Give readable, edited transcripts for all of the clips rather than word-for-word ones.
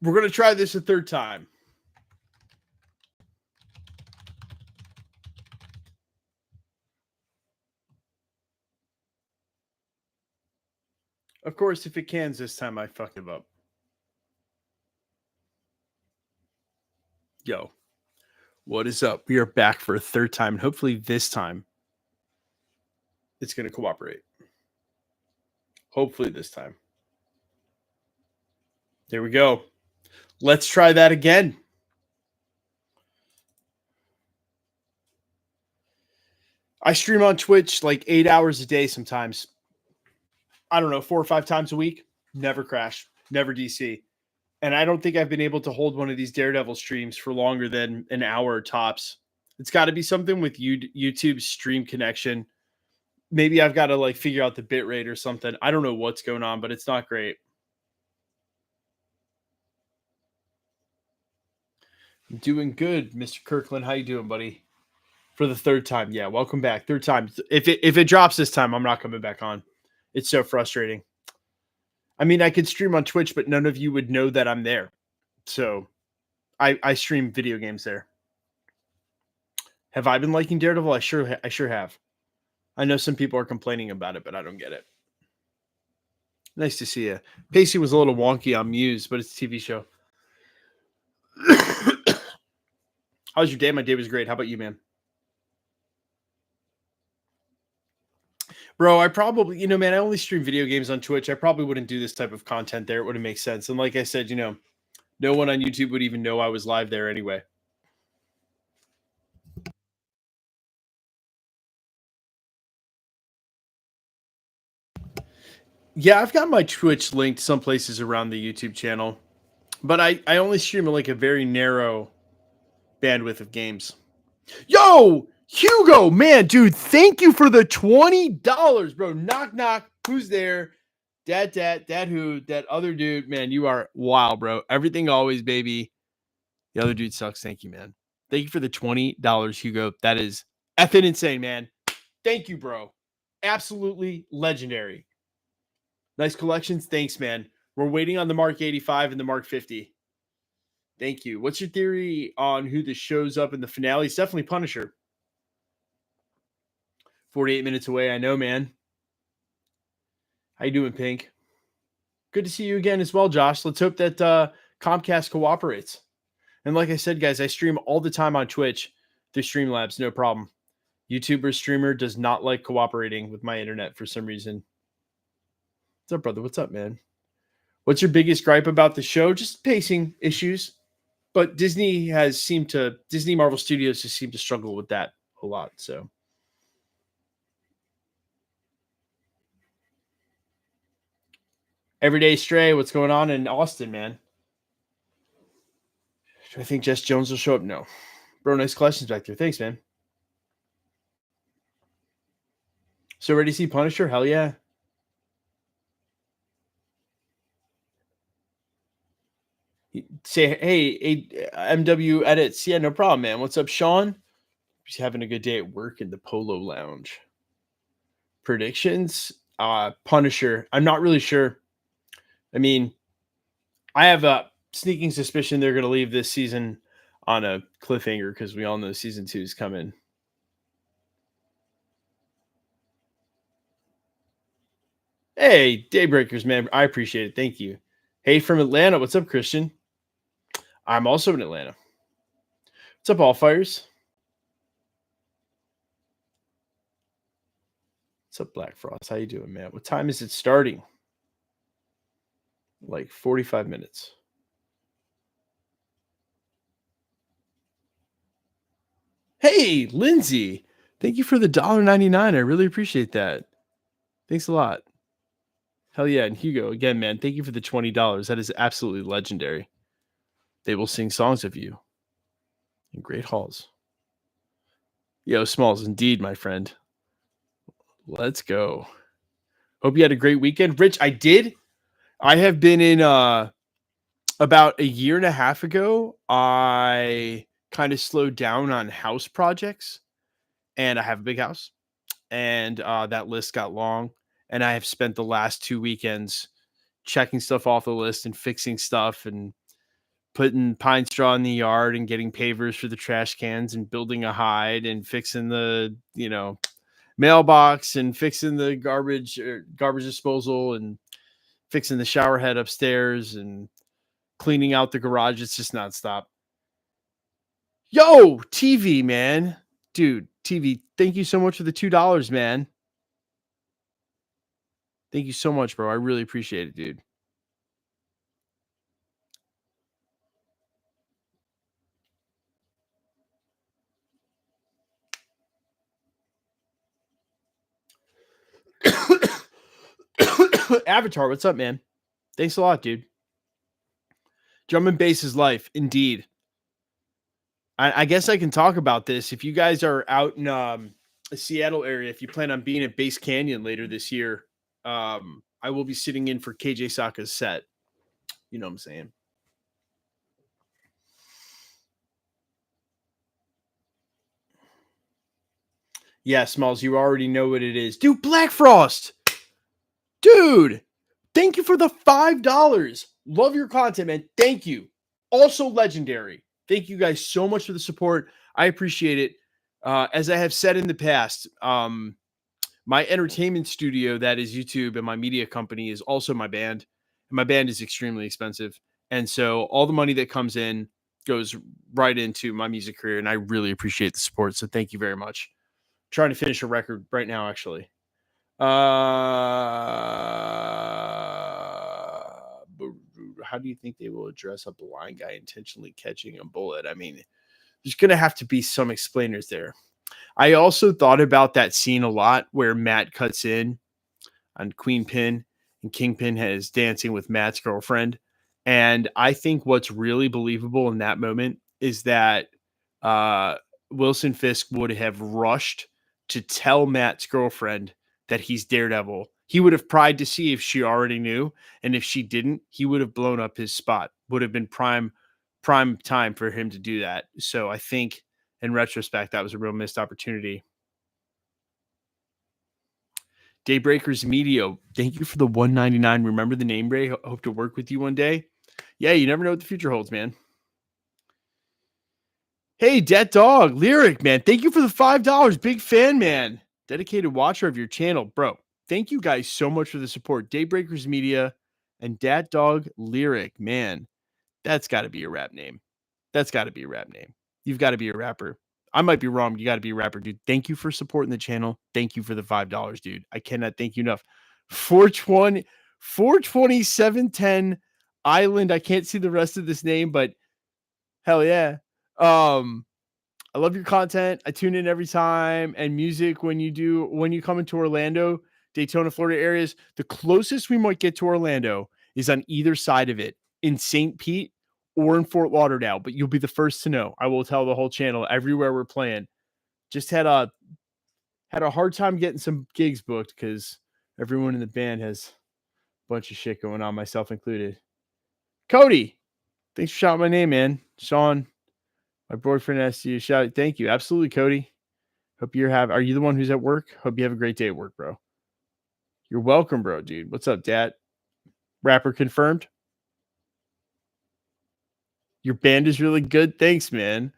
We're going to try this a third time. Of course, if it cans this time, I fucked it up. Yo, what is up? We are back for a third time, and hopefully this time it's going to cooperate. Hopefully this time. There we go. Let's try that again. I stream on Twitch like 8 hours a day sometimes. I don't know, 4 or 5 times a week. Never crash, never DC. And I don't think I've been able to hold one of these Daredevil streams for longer than an hour tops. It's got to be something with YouTube's stream connection. Maybe I've got to like figure out the bit rate or something. I don't know what's going on, but it's not great. I'm doing good, Mr. Kirkland. How you doing, buddy? For the third time. Yeah, welcome back. Third time. If it drops this time, I'm not coming back on. It's so frustrating. I mean, I could stream on Twitch, but none of you would know that I'm there. So I stream video games there. Have I been liking Daredevil? I sure have. I know some people are complaining about it, but I don't get it. Nice to see you. Pacey was a little wonky on Muse, but it's a TV show. How was your day? My day was great. How about you, man? Bro, I probably, man, I only stream video games on Twitch. I probably wouldn't do this type of content there. It wouldn't make sense. And like I said, no one on YouTube would even know I was live there anyway. Yeah, I've got my Twitch linked some places around the YouTube channel, but I only stream like a very narrow bandwidth of games. Yo, Hugo, man, dude, thank you for the $20, bro. Knock, knock. Who's there? Dad, who? That other dude, man, you are wild, bro. Everything always, baby. The other dude sucks. Thank you, man. Thank you for the $20, Hugo. That is effing insane, man. Thank you, bro. Absolutely legendary. Nice collections. Thanks, man. We're waiting on the Mark 85 and the Mark 50. Thank you. What's your theory on who this shows up in the finale? It's definitely Punisher. 48 minutes away. I know, man. How you doing, Pink? Good to see you again as well, Josh. Let's hope that Comcast cooperates. And like I said, guys, I stream all the time on Twitch through Streamlabs. No problem. YouTuber streamer does not like cooperating with my internet for some reason. What's up, brother? What's up, man? What's your biggest gripe about the show? Just pacing issues. But Disney Marvel Studios just seem to struggle with that a lot. So Everyday Stray, what's going on in Austin, man? Do I think Jess Jones will show up? No. Bro, nice collections back there. Thanks, man. So ready to see Punisher? Hell yeah. Say, hey, MW edits. Yeah, no problem, man. What's up, Sean? He's having a good day at work in the Polo Lounge. Predictions? Punisher. I'm not really sure. I mean, I have a sneaking suspicion they're going to leave this season on a cliffhanger because we all know season 2 is coming. Hey, Daybreakers, man. I appreciate it. Thank you. Hey, from Atlanta. What's up, Christian? I'm also in Atlanta. What's up, Allfires? What's up, Black Frost? How you doing, man? What time is it starting? Like 45 minutes. Hey, Lindsay. Thank you for the $1.99. I really appreciate that. Thanks a lot. Hell yeah. And Hugo, again, man, thank you for the $20. That is absolutely legendary. They will sing songs of you in great halls. Yo, Smalls, indeed, my friend. Let's go. Hope you had a great weekend. Rich, I did. I have been in about a year and a half ago. I kind of slowed down on house projects, and I have a big house, and that list got long, and I have spent the last 2 weekends checking stuff off the list and fixing stuff and putting pine straw in the yard and getting pavers for the trash cans and building a hide and fixing the, mailbox and fixing the garbage disposal and fixing the shower head upstairs and cleaning out the garage. It's just nonstop. Yo, TV, man. Dude, TV, thank you so much for the $2, man. Thank you so much, bro. I really appreciate it, dude. Avatar, what's up, man? Thanks a lot, dude. Drum and bass is life, indeed. I guess I can talk about this. If you guys are out in the Seattle area, if you plan on being at Base Canyon later this year, I will be sitting in for KJ Saka's set. You know what I'm saying? Yeah, Smalls, you already know what it is. Dude, Black Frost! Dude! Thank you for the $5. Love your content, man. Thank you. Also legendary. Thank you guys so much for the support. I appreciate it. As I have said in the past, my entertainment studio, that is YouTube, and my media company is also my band. And my band is extremely expensive. And so all the money that comes in goes right into my music career. And I really appreciate the support. So thank you very much. I'm trying to finish a record right now, actually. How do you think they will address a blind guy intentionally catching a bullet? I mean, there's going to have to be some explainers there. I also thought about that scene a lot where Matt cuts in on Queen Pin and Kingpin is dancing with Matt's girlfriend. And I think what's really believable in that moment is that Wilson Fisk would have rushed to tell Matt's girlfriend that he's Daredevil. He would have pried to see if she already knew. And if she didn't, he would have blown up his spot. Would have been prime time for him to do that. So I think in retrospect, that was a real missed opportunity. Daybreakers Media, thank you for the $1.99. Remember the name, Ray? Hope to work with you one day. Yeah, you never know what the future holds, man. Hey, Dat Dog, Lyric, man. Thank you for the $5. Big fan, man. Dedicated watcher of your channel, bro. Thank you guys so much for the support. Daybreakers Media and Dat Dog Lyric, man. That's got to be a rap name. That's got to be a rap name. You've got to be a rapper. I might be wrong. You got to be a rapper, dude. Thank you for supporting the channel. Thank you for the $5, dude. I cannot thank you enough. 42710 Island. I can't see the rest of this name, but hell yeah. I love your content. I tune in every time, and music when you come into Orlando, Daytona, Florida areas. The closest we might get to Orlando is on either side of it, in St. Pete or in Fort Lauderdale, but you'll be the first to know. I will tell the whole channel everywhere we're playing. Just had a hard time getting some gigs booked because everyone in the band has a bunch of shit going on, myself included. Cody, thanks for shouting my name, man. Sean, my boyfriend asked you to shout. Thank you. Absolutely, Cody. Are you the one who's at work? Hope you have a great day at work, bro. You're welcome, bro, dude. What's up, Dad? Rapper confirmed. Your band is really good. Thanks, man.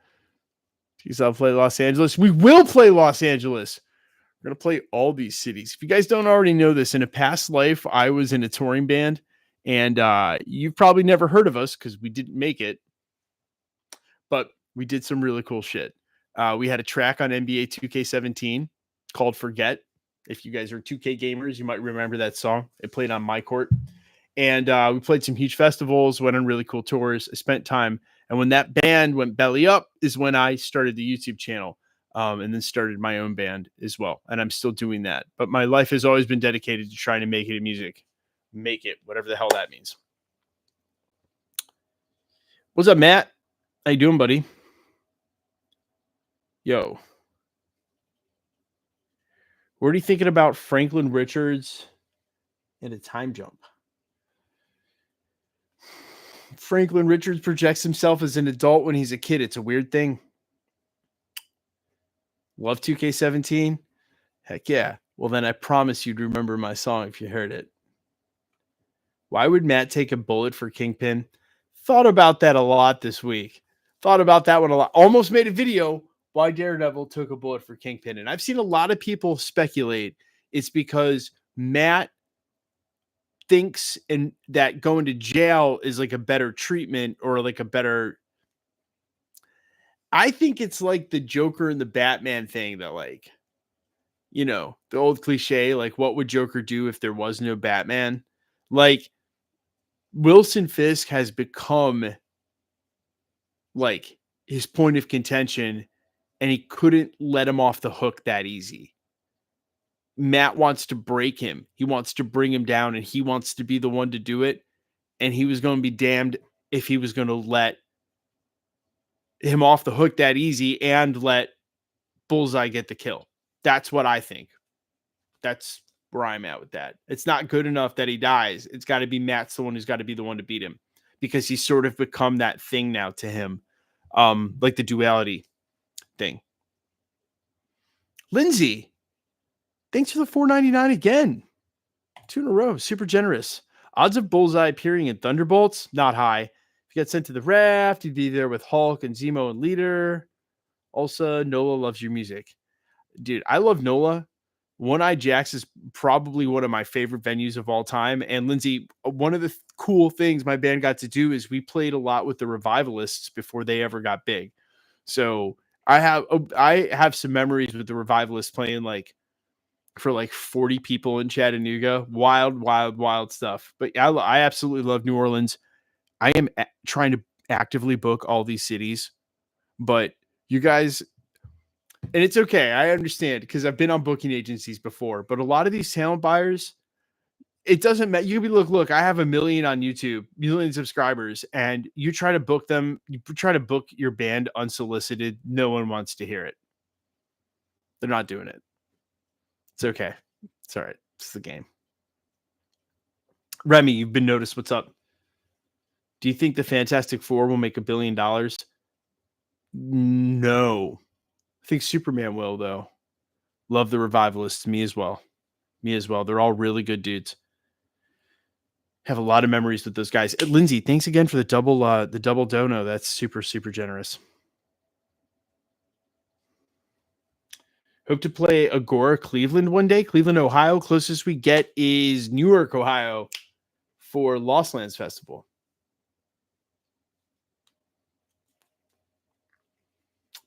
I'll play Los Angeles. We will play Los Angeles. We're going to play all these cities. If you guys don't already know this, in a past life, I was in a touring band, and you've probably never heard of us because we didn't make it, but we did some really cool shit. We had a track on NBA 2K17 called Forget. If you guys are 2K gamers, you might remember that song. It played on my court. And we played some huge festivals, went on really cool tours. I spent time. And when that band went belly up is when I started the YouTube channel and then started my own band as well. And I'm still doing that. But my life has always been dedicated to trying to make it in music. Make it, whatever the hell that means. What's up, Matt? How you doing, buddy? Yo. What are you thinking about Franklin Richards and a time jump? Franklin Richards projects himself as an adult when he's a kid. It's a weird thing. Love 2K17? Heck yeah. Well, then I promise you'd remember my song if you heard it. Why would Matt take a bullet for Kingpin? thought about that a lot this week. Thought about that one a lot. Almost made a video why Daredevil took a bullet for Kingpin. And I've seen a lot of people speculate it's because Matt thinks and that going to jail is like a better treatment or like a better. I think it's like the Joker and the Batman thing that, like, you know, the old cliche, like, what would Joker do if there was no Batman? Like, Wilson Fisk has become like his point of contention, and he couldn't let him off the hook that easy. Matt wants to break him. He wants to bring him down, and he wants to be the one to do it. And he was going to be damned if he was going to let him off the hook that easy and let Bullseye get the kill. That's what I think. That's where I'm at with that. It's not good enough that he dies. It's got to be Matt's the one who's got to be the one to beat him, because he's sort of become that thing now to him, like the duality thing. Lindsay, thanks for the $4.99 again. 2 in a row. Super generous. Odds of Bullseye appearing in Thunderbolts, not high. If you got sent to the raft, you'd be there with Hulk and Zemo and Leader. Also, Nola loves your music. Dude, I love Nola. One Eye Jacks is probably one of my favorite venues of all time. And Lindsay, one of the cool things my band got to do is we played a lot with the Revivalists before they ever got big. So I have some memories with the Revivalists playing like for like 40 people in Chattanooga. Wild stuff. But I absolutely love New Orleans. I am trying to actively book all these cities, but you guys, and it's okay. I understand because I've been on booking agencies before, but a lot of these talent buyers, it doesn't matter. You can be, look, I have 1 million on YouTube, million subscribers, and you try to book them. You try to book your band unsolicited. No one wants to hear it. They're not doing it. It's okay. It's all right. It's the game. Remy, you've been noticed. What's up? Do you think the Fantastic Four will make $1 billion? No. I think Superman will, though. Love the Revivalists. Me as well. They're all really good dudes. Have a lot of memories with those guys. Lindsay, thanks again for the double dono. That's super, super generous. Hope to play Agora Cleveland one day. Cleveland, Ohio. Closest we get is Newark, Ohio for Lost Lands Festival.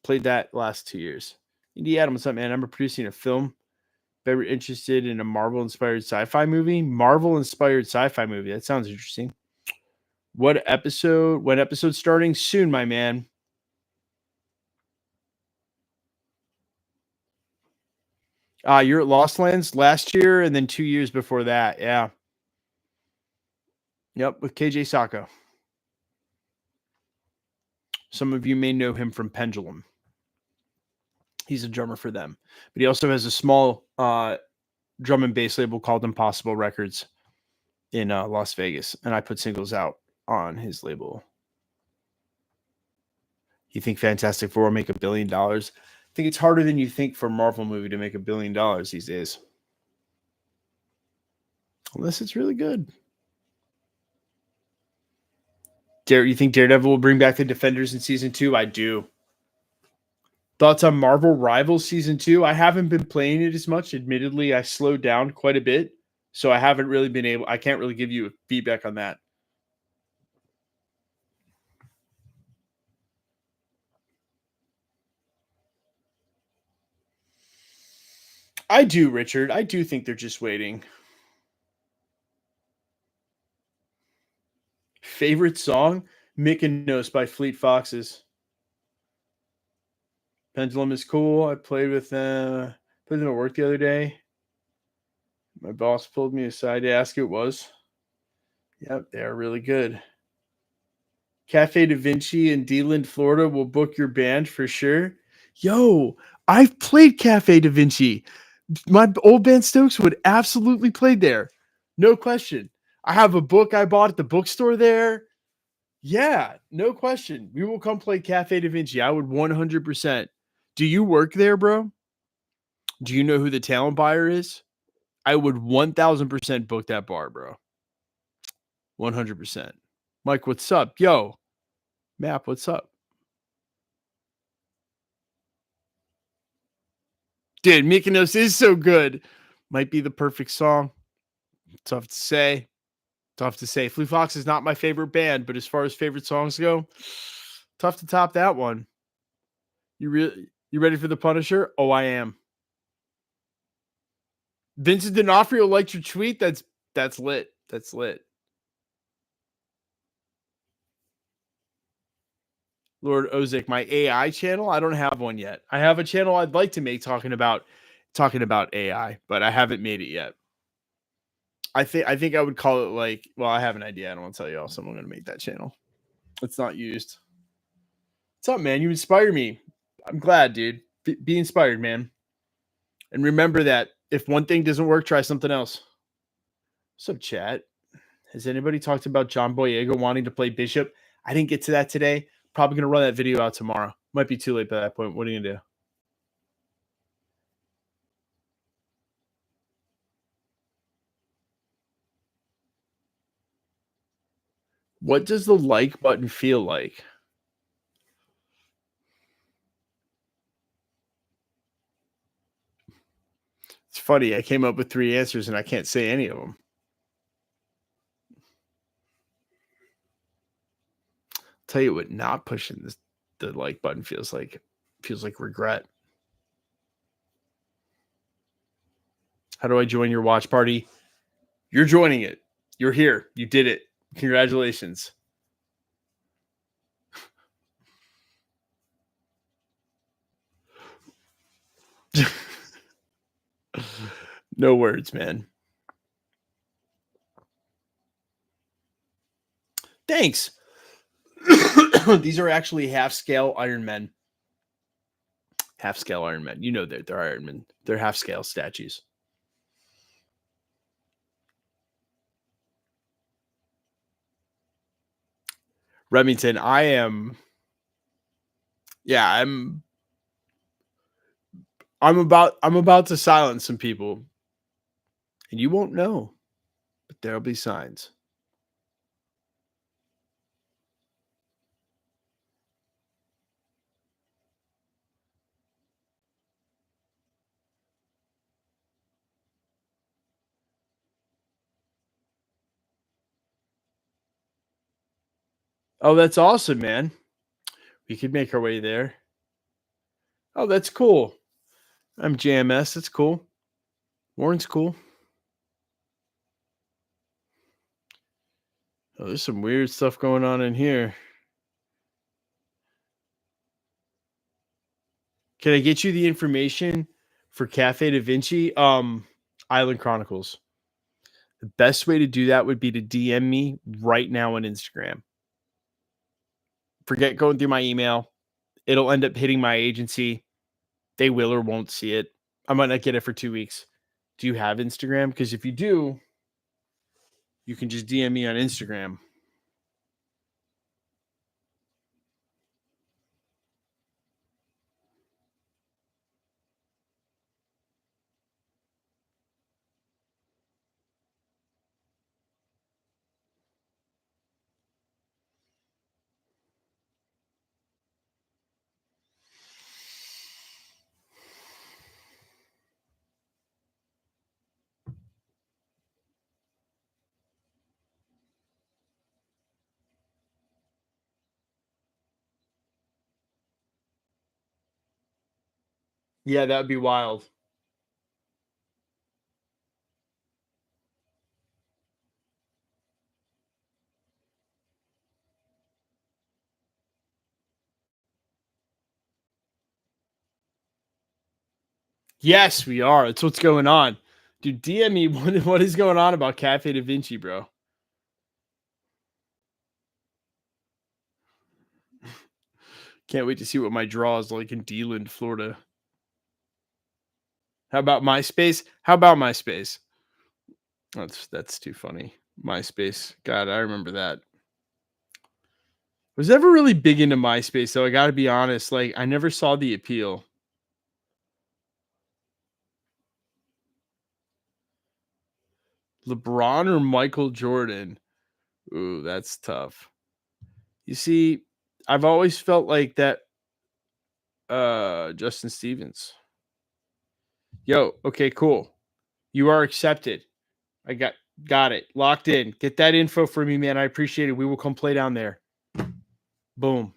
Played that last 2 years. Indy Adam, what's up, man? I'm producing a film. Very interested in a Marvel-inspired sci-fi movie. Marvel-inspired sci-fi movie. That sounds interesting. When episode starting? Soon, my man. You're at Lost Lands last year and then 2 years before that. Yeah. Yep, with KJ Sacco. Some of you may know him from Pendulum. He's a drummer for them. But he also has a small drum and bass label called Impossible Records in Las Vegas. And I put singles out on his label. You think Fantastic Four will make $1 billion? I think it's harder than you think for a Marvel movie to make $1 billion these days. Unless it's really good. You think Daredevil will bring back the Defenders in season 2? I do. Thoughts on Marvel Rivals season 2? I haven't been playing it as much. Admittedly, I slowed down quite a bit. So I haven't really been able, I can't really give you feedback on that. I do, Richard. I do think they're just waiting. Favorite song? Mykonos by Fleet Foxes. Pendulum is cool. I played with them at work the other day. My boss pulled me aside to ask who it was. Yep, they are really good. Cafe Da Vinci in DeLand, Florida will book your band for sure. Yo, I've played Cafe Da Vinci. My old band Stokes would absolutely play there. No question. I have a book I bought at the bookstore there. Yeah, no question. We will come play Cafe Da Vinci. I would 100%. Do you work there, bro? Do you know who the talent buyer is? I would 1000% book that bar, bro. 100%. Mike, what's up? Yo, Map, what's up? Dude, Mykonos is so good. Might be the perfect song. Tough to say. Tough to say. Flew Fox is not my favorite band, but as far as favorite songs go, tough to top that one. You ready for the Punisher? Oh, I am. Vincent D'Onofrio liked your tweet. That's lit. That's lit. Lord Ozick, my AI channel. I don't have one yet. I have a channel I'd like to make talking about AI, but I haven't made it yet. I think I would call it like. Well, I have an idea. I don't want to tell you all. So I'm going to make that channel. It's not used. What's up, man? You inspire me. I'm glad, dude. Be inspired, man. And remember that if one thing doesn't work, try something else. What's up, chat? Has anybody talked about John Boyega wanting to play Bishop? I didn't get to that today. Probably going to run that video out tomorrow. Might be too late by that point. What are you going to do? What does the like button feel like? It's funny. I came up with 3 answers and I can't say any of them. Tell you what, not pushing the like button feels like regret. How do I join your watch party? You're joining it. You're here. You did it. Congratulations. No words, man. Thanks. These are actually half scale Iron Men. Half scale Iron Men. You know that they're Iron Men. They're half scale statues. Remington, I am. Yeah, I'm about to silence some people. And you won't know, but there'll be signs. Oh, that's awesome, man. We could make our way there. Oh, that's cool. I'm JMS. That's cool. Warren's cool. Oh, there's some weird stuff going on in here. Can I get you the information for Cafe Da Vinci? Island Chronicles. The best way to do that would be to DM me right now on Instagram. Forget going through my email. It'll end up hitting my agency. They will or won't see it. I might not get it for 2 weeks. Do you have Instagram? Because if you do, you can just DM me on Instagram. Yeah, that would be wild. Yes, we are. That's what's going on. Dude, DM me what is going on about Cafe Da Vinci, bro. Can't wait to see what my draw is like in Deland, Florida. How about MySpace? How about MySpace? That's too funny. MySpace. God, I remember that. Was ever really big into MySpace, though. I got to be honest. Like, I never saw the appeal. LeBron or Michael Jordan? Ooh, that's tough. You see, I've always felt like that. Justin Stevens. Yo, okay, cool. You are accepted. I got it. Locked in. Get that info for me, man. I appreciate it. We will come play down there. Boom.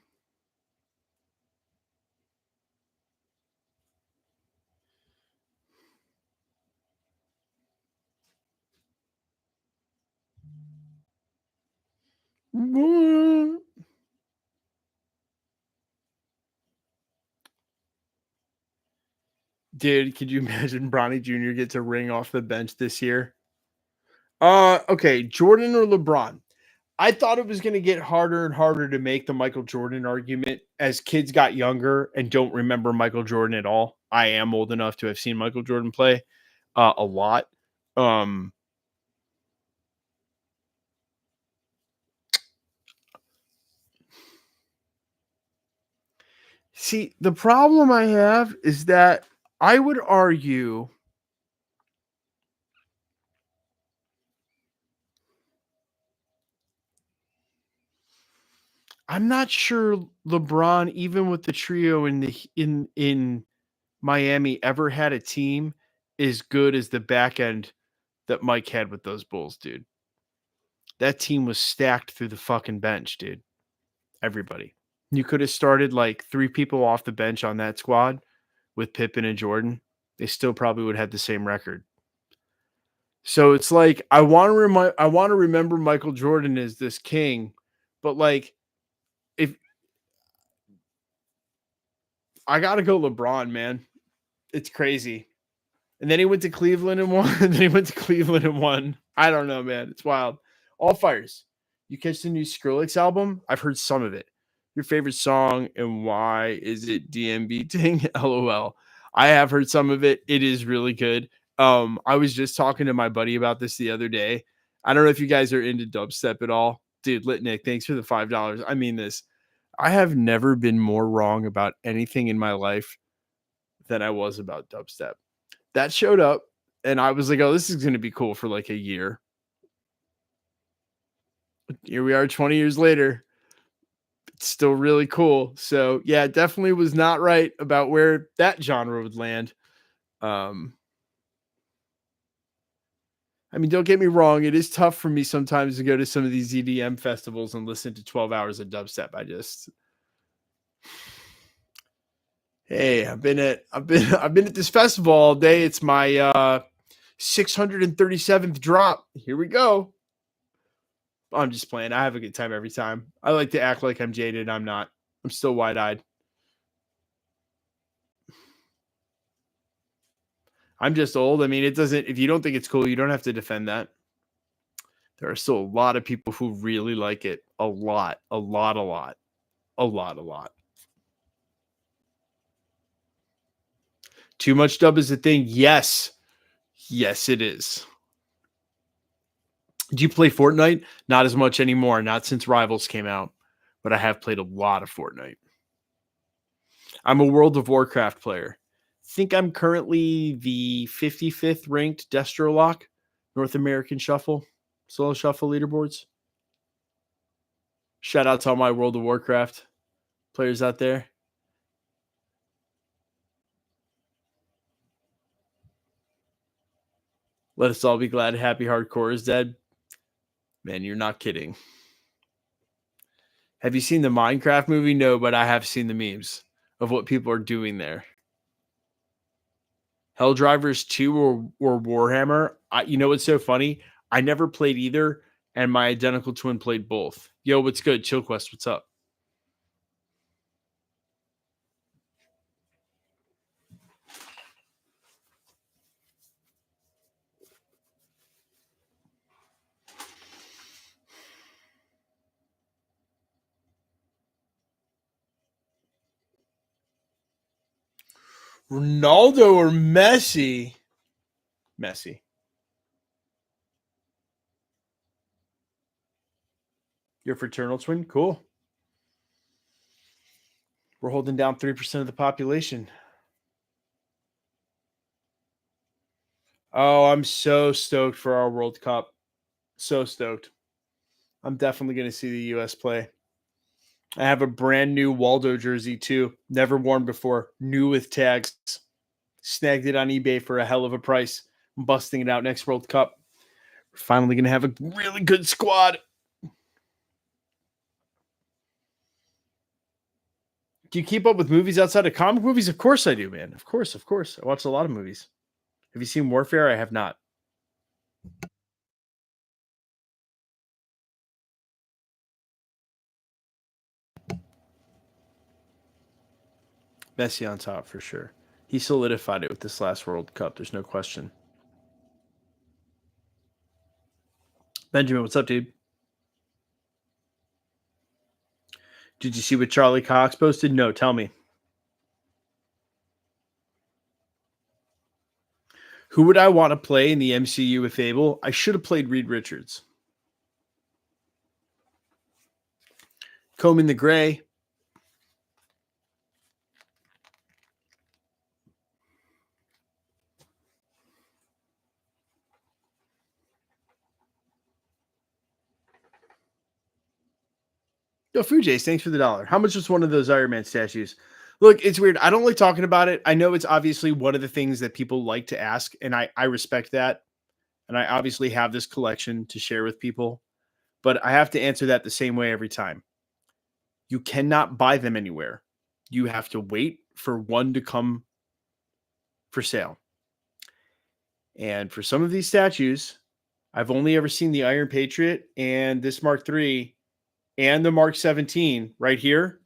Dude, could you imagine Bronny Jr. gets a ring off the bench this year? Okay, Jordan or LeBron? I thought it was going to get harder and harder to make the Michael Jordan argument as kids got younger and don't remember Michael Jordan at all. I am old enough to have seen Michael Jordan play a lot. Um, See, the problem I have is that I would argue I'm not sure LeBron, even with the trio in Miami, ever had a team as good as the back end that Mike had with those Bulls, dude. That team was stacked through the fucking bench, dude. Everybody. You could have started like 3 people off the bench on that squad with Pippen and Jordan. They still probably would have the same record. So it's like I want to remember Michael Jordan as this king, but like if I got to go LeBron, man. It's crazy. And then he went to Cleveland and won. And then he went to Cleveland and won. I don't know, man. It's wild. All fires. You catch the new Skrillex album? I've heard some of it. Your favorite song and why is it DMB ting? LOL. I have heard some of it. It is really good. I was just talking to my buddy about this the other day. I don't know if you guys are into dubstep at all. Dude, Litnick, thanks for the $5. I mean this. I have never been more wrong about anything in my life than I was about dubstep. That showed up and I was like, "Oh, this is going to be cool for like a year." Here we are 20 years later. It's still really cool. So, yeah, definitely was not right about where that genre would land. Um I mean, don't get me wrong, it is tough for me sometimes to go to some of these EDM festivals and listen to 12 hours of dubstep. Hey, I've been at this festival all day. It's my 637th drop. Here we go. I'm just playing. I have a good time every time. I like to act like I'm jaded. I'm not. I'm still wide-eyed. I'm just old. I mean, it doesn't if you don't think it's cool, you don't have to defend that. There are still a lot of people who really like it. A lot. A lot, a lot. A lot, a lot. Too much dub is a thing. Yes. Yes, it is. Do you play Fortnite? Not as much anymore. Not since Rivals came out, but I have played a lot of Fortnite. I'm a World of Warcraft player. Think I'm currently the 55th ranked Destrolock North American Shuffle, solo shuffle leaderboards. Shout out to all my World of Warcraft players out there. Let us all be glad Happy Hardcore is dead. Man, you're not kidding. Have you seen the Minecraft movie? No, but I have seen the memes of what people are doing there. Helldivers 2 or Warhammer. You know what's so funny? I never played either, and my identical twin played both. Yo, what's good? ChillQuest, what's up? Ronaldo or Messi? Messi. Your fraternal twin? Cool. We're holding down 3% of the population. Oh, I'm so stoked for our World Cup. So stoked. I'm definitely going to see the US play. I have a brand new Waldo jersey too, never worn before, new with tags. Snagged it on eBay for a hell of a price. I'm busting it out next World Cup. We're finally going to have a really good squad. Do you keep up with movies outside of comic movies? Of course I do, man. Of course, of course. I watch a lot of movies. Have you seen Warfare? I have not. Messi on top for sure. He solidified it with this last World Cup. There's no question. Benjamin, what's up, dude? Did you see what Charlie Cox posted? No, tell me. Who would I want to play in the MCU if able? I should have played Reed Richards. Combing the Gray. Yo, Fujace, thanks for the $1. How much was one of those Iron Man statues? Look, it's weird. I don't like talking about it. I know it's obviously one of the things that people like to ask, and I respect that. And I obviously have this collection to share with people, but I have to answer that the same way every time. You cannot buy them anywhere. You have to wait for one to come for sale. And for some of these statues, I've only ever seen the Iron Patriot and this Mark III and the Mark 17 right here.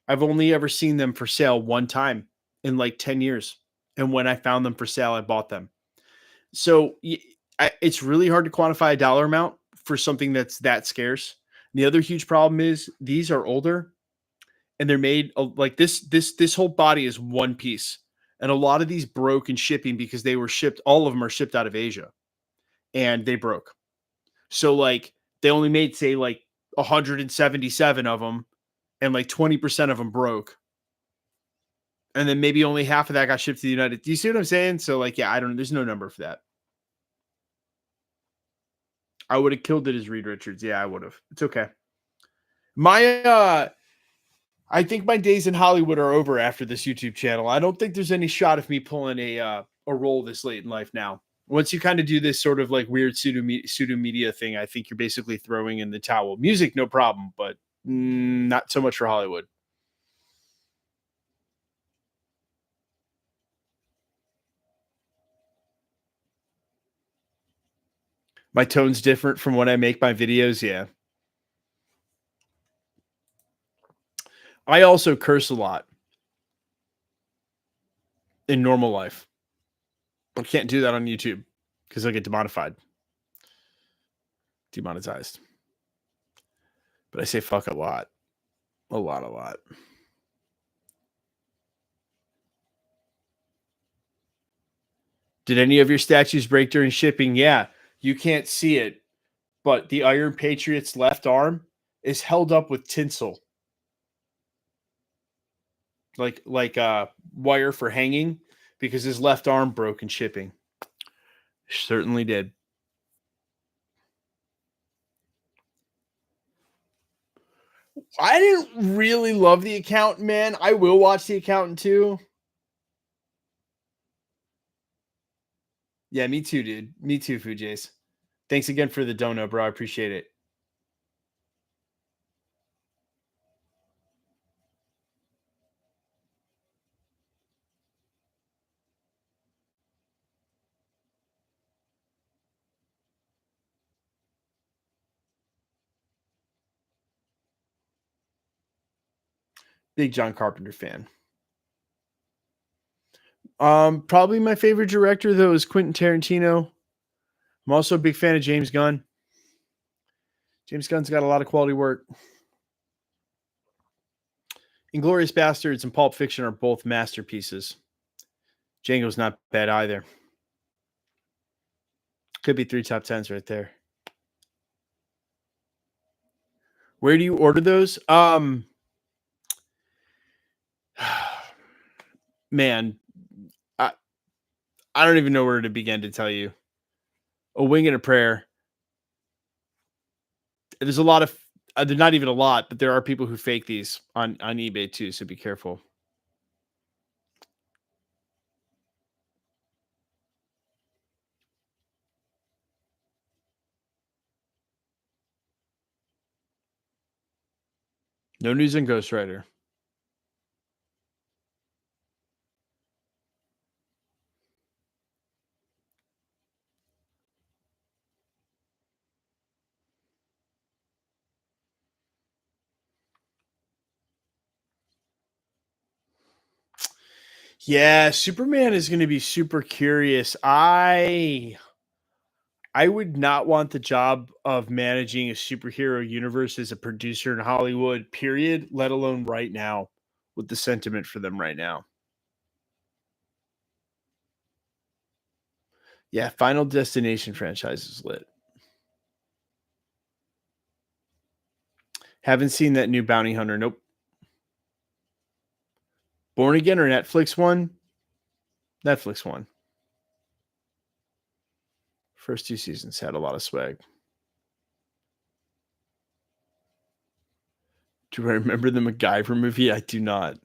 I've only ever seen them for sale one time in like 10 years. And when I found them for sale, I bought them. So it's really hard to quantify a dollar amount for something that's that scarce. And the other huge problem is these are older and they're made like this whole body is one piece. And a lot of these broke in shipping because they were shipped, all of them are shipped out of Asia and they broke. So like they only made say like 177 of them and like 20% of them broke. And then maybe only half of that got shipped to the United. Do you see what I'm saying? So like, yeah, I don't know. There's no number for that. I would have killed it as Reed Richards. Yeah, I would have. It's okay. I think my days in Hollywood are over after this YouTube channel. I don't think there's any shot of me pulling a role this late in life now. Once you kind of do this sort of like weird pseudo media thing, I think you're basically throwing in the towel. Music, no problem, but not so much for Hollywood. My tone's different from when I make my videos. Yeah. I also curse a lot in normal life. I can't do that on YouTube because I get demonetized. But I say fuck a lot. A lot. Did any of your statues break during shipping? Yeah, you can't see it, but the Iron Patriot's left arm is held up with tinsel. Like wire for hanging because his left arm broke in shipping. Certainly did. I didn't really love The Accountant, man. I will watch The Accountant too. Yeah, me too, dude. Me too, Fujace. Thanks again for the dono, bro. I appreciate it. Big John Carpenter fan. Probably my favorite director though is Quentin Tarantino. I'm also a big fan of James Gunn. James Gunn's got a lot of quality work. Inglourious Bastards and Pulp Fiction are both masterpieces. Django's not bad either. Could be 3 top 10s right there. Where do you order those? Man, I don't even know where to begin to tell you. A Wing and a Prayer. There's a lot of They're not even a lot, but there are people who fake these on eBay too, so be careful. No news on Ghost Rider. Yeah, Superman is going to be super curious. I would not want the job of managing a superhero universe as a producer in Hollywood, period, let alone right now with the sentiment for them right now. Yeah, Final Destination franchise is lit. Haven't seen that new Bounty Hunter. Nope. Born Again or Netflix one? Netflix one. First two seasons had a lot of swag. Do I remember the MacGyver movie? I do not.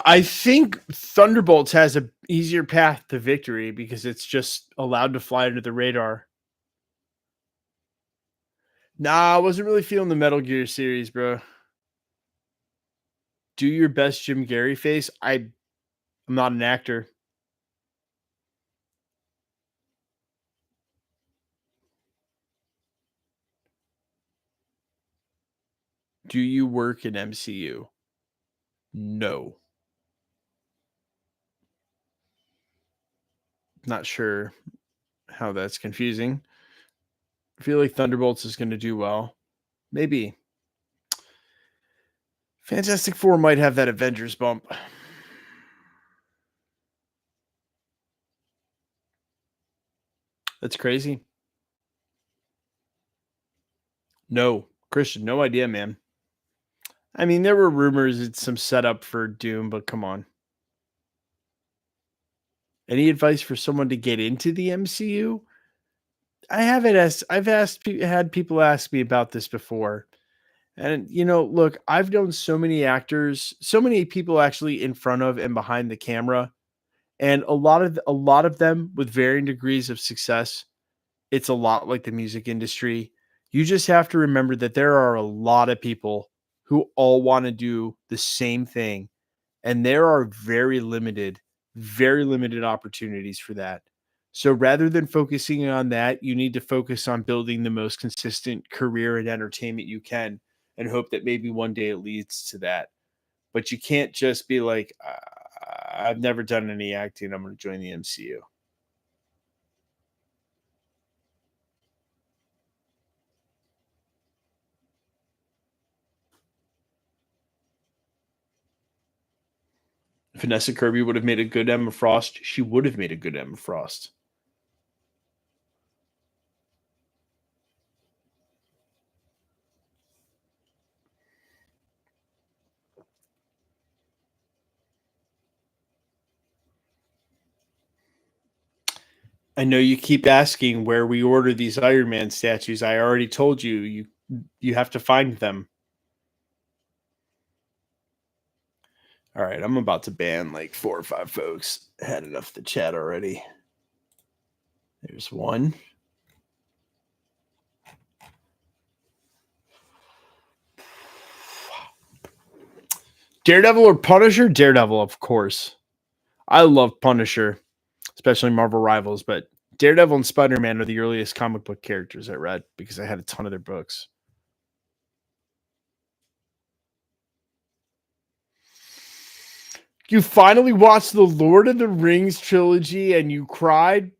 I think Thunderbolts has a easier path to victory because it's just allowed to fly under the radar. Nah, I wasn't really feeling the Metal Gear series, bro. Do your best Jim Carrey face. I'm not an actor. Do you work in MCU? No. Not sure how that's confusing. I feel like Thunderbolts is going to do well. Maybe. Fantastic Four might have that Avengers bump. That's crazy. No. Christian, no idea, man. I mean, there were rumors it's some setup for Doom, but come on. Any advice for someone to get into the MCU? I haven't asked. Had people ask me about this before, and look, I've known so many actors, so many people actually in front of and behind the camera, and a lot of them with varying degrees of success. It's a lot like the music industry. You just have to remember that there are a lot of people who all want to do the same thing, and there are very limited opportunities for that. So rather than focusing on that, you need to focus on building the most consistent career in entertainment you can and hope that maybe one day it leads to that. But you can't just be like, I've never done any acting. I'm going to join the MCU. Vanessa Kirby would have made a good Emma Frost. She would have made a good Emma Frost. I know you keep asking where we order these Iron Man statues. I already told you you have to find them. All right, I'm about to ban like 4 or 5 folks. Had enough of the chat already. There's one. Daredevil or Punisher? Daredevil, of course. I love Punisher, especially Marvel Rivals, but Daredevil and Spider-Man are the earliest comic book characters I read because I had a ton of their books. You finally watched the Lord of the Rings trilogy and you cried?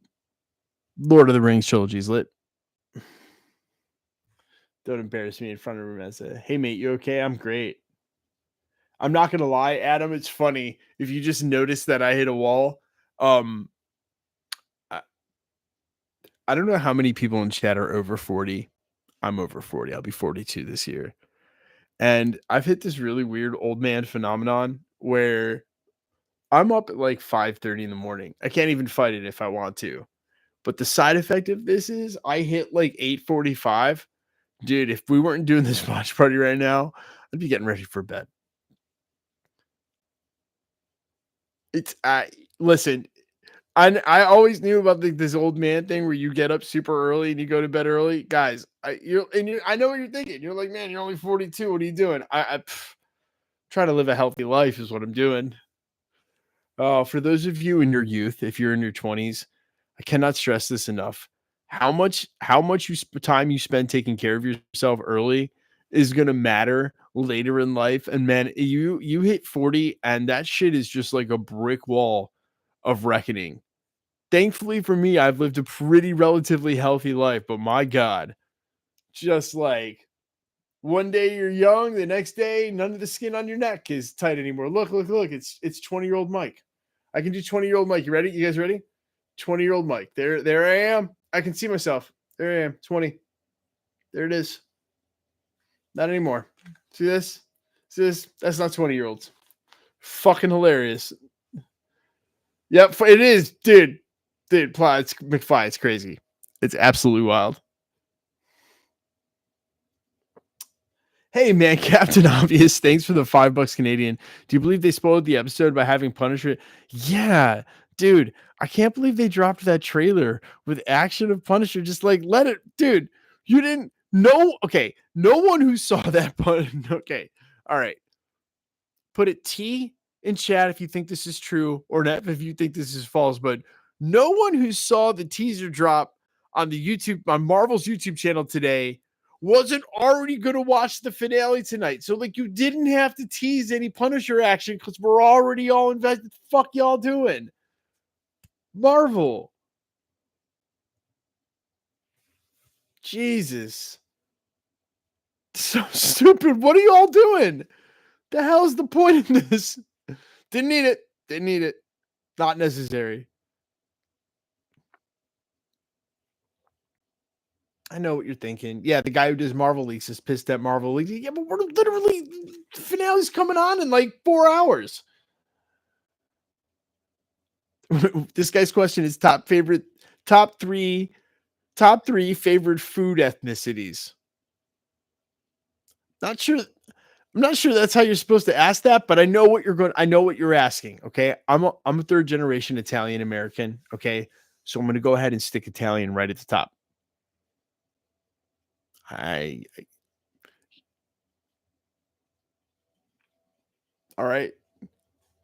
Lord of the Rings trilogy is lit. Don't embarrass me in front of Rameza. Hey mate, you okay? I'm great. I'm not gonna lie, Adam. It's funny if you just notice that I hit a wall. Um, I, I don't know how many people in chat are over 40. I'm over 40. I'll be 42 this year, and I've hit this really weird old man phenomenon where I'm up at like 5:30 in the morning. I can't even fight it if I want to. But the side effect of this is I hit like 8:45. Dude, if we weren't doing this watch party right now, I'd be getting ready for bed. It's I listen, I always knew about this old man thing where you get up super early and you go to bed early. Guys, I know what you're thinking. You're like, man, you're only 42. What are you doing? Try to live a healthy life is what I'm doing. For those of you in your youth, if you're in your 20s, I cannot stress this enough. How much time you spend taking care of yourself early is gonna matter later in life. And man, you hit 40 and that shit is just like a brick wall of reckoning. Thankfully for me, I've lived a pretty relatively healthy life, but my God, just like one day you're young, the next day none of the skin on your neck is tight anymore. Look, it's 20-year-old Mike. I can do 20-year-old Mike. You ready? You guys ready? 20-year-old Mike. There I am. I can see myself. There I am. 20. There it is. Not anymore. See this? See this? That's not 20-year-olds. Fucking hilarious. Yep, it is, dude. Dude, it's McFly. It's crazy. It's absolutely wild. Hey man, Captain Obvious, thanks for the $5 Canadian. Do you believe they spoiled the episode by having Punisher? Yeah, dude, I can't believe they dropped that trailer with action of Punisher. Just like let it, dude. You didn't know. Okay, no one who saw that pun. Okay, all right. Put it T in chat if you think this is true, or F if you think this is false. But no one who saw the teaser drop on Marvel's YouTube channel today wasn't already going to watch the finale tonight. So like you didn't have to tease any Punisher action because we're already all invested. The fuck y'all doing? Marvel. Jesus. So stupid. What are y'all doing? The hell's the point in this? Didn't need it. Didn't need it. Not necessary. I know what you're thinking. Yeah, the guy who does Marvel Leaks is pissed at Marvel Leaks. Yeah, but we're literally the finale's coming on in like 4 hours. This guy's question is top three favorite food ethnicities. Not sure. I'm not sure that's how you're supposed to ask that, but I know what you're asking. Okay. I'm a third generation Italian American. Okay. So I'm going to go ahead and stick Italian right at the top. All right.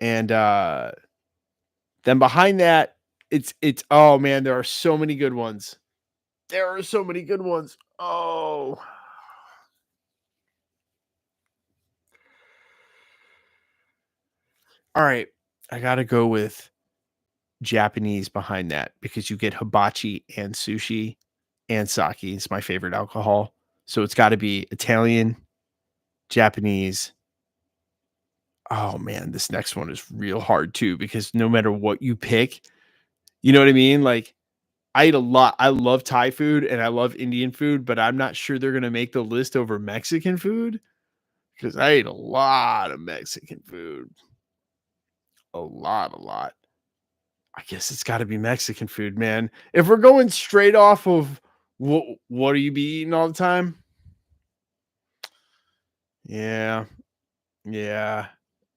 And then behind that, it's oh man, there are so many good ones. There are so many good ones. Oh. All right. I gotta go with Japanese behind that because you get hibachi and sushi and sake is my favorite alcohol. So it's gotta be Italian, Japanese. Oh man, this next one is real hard too because no matter what you pick, you know what I mean? Like I eat a lot. I love Thai food and I love Indian food, but I'm not sure they're gonna make the list over Mexican food because I eat a lot of Mexican food. A lot. I guess it's got to be Mexican food, man. If we're going straight off of what do you be eating all the time? Yeah, yeah.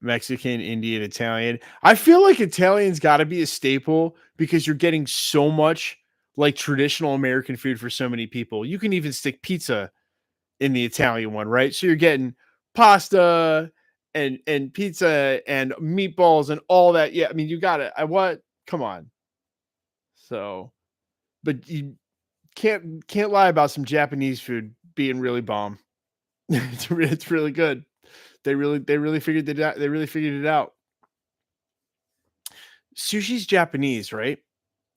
Mexican, Indian, Italian. I feel like Italian's got to be a staple because you're getting so much like traditional American food for so many people. You can even stick pizza in the Italian one, right? So you're getting pasta and pizza and meatballs and all that. Yeah, I mean, you got it. I what? Come on. So, but you can't lie about some Japanese food being really bomb. It's really good. They really figured it out. They really figured it out. Sushi's Japanese, right?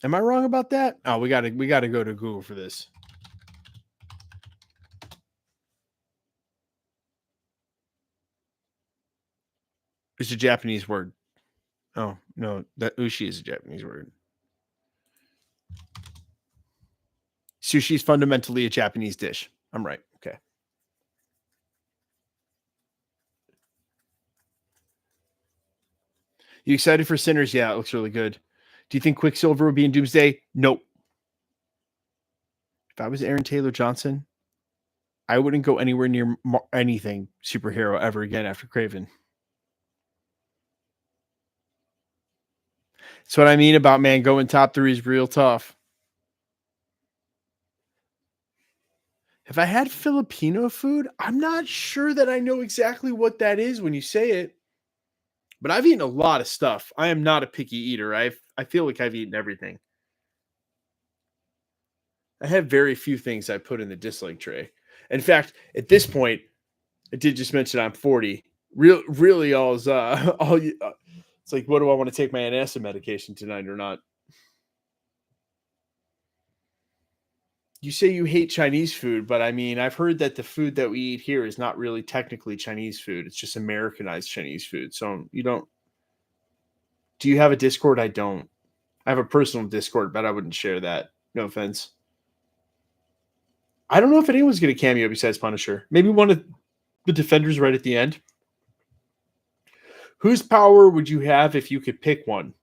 Am I wrong about that? Oh, we gotta go to Google for this. It's a Japanese word. Oh no, that ushi is a Japanese word. Sushi is fundamentally a Japanese dish. I'm right. Okay. You excited for Sinners? Yeah, it looks really good. Do you think Quicksilver will be in Doomsday? Nope. If I was Aaron Taylor Johnson, I wouldn't go anywhere near anything superhero ever again after Craven. That's what I mean about, man, going top 3 is real tough. Have I had Filipino food? I'm not sure that I know exactly what that is when you say it, but I've eaten a lot of stuff. I am not a picky eater. I feel like I've eaten everything. I have very few things I put in the dislike tray. In fact, at this point, I did just mention I'm 40. Really, all is it's like, what do I want to take my antacid medication tonight or not? You say you hate Chinese food, but I mean, I've heard that the food that we eat here is not really technically Chinese food. It's just Americanized Chinese food. So you don't. Do you have a Discord? I don't. I have a personal Discord, but I wouldn't share that. No offense. I don't know if anyone's going to cameo besides Punisher. Maybe one of the Defenders right at the end. Whose power would you have if you could pick one?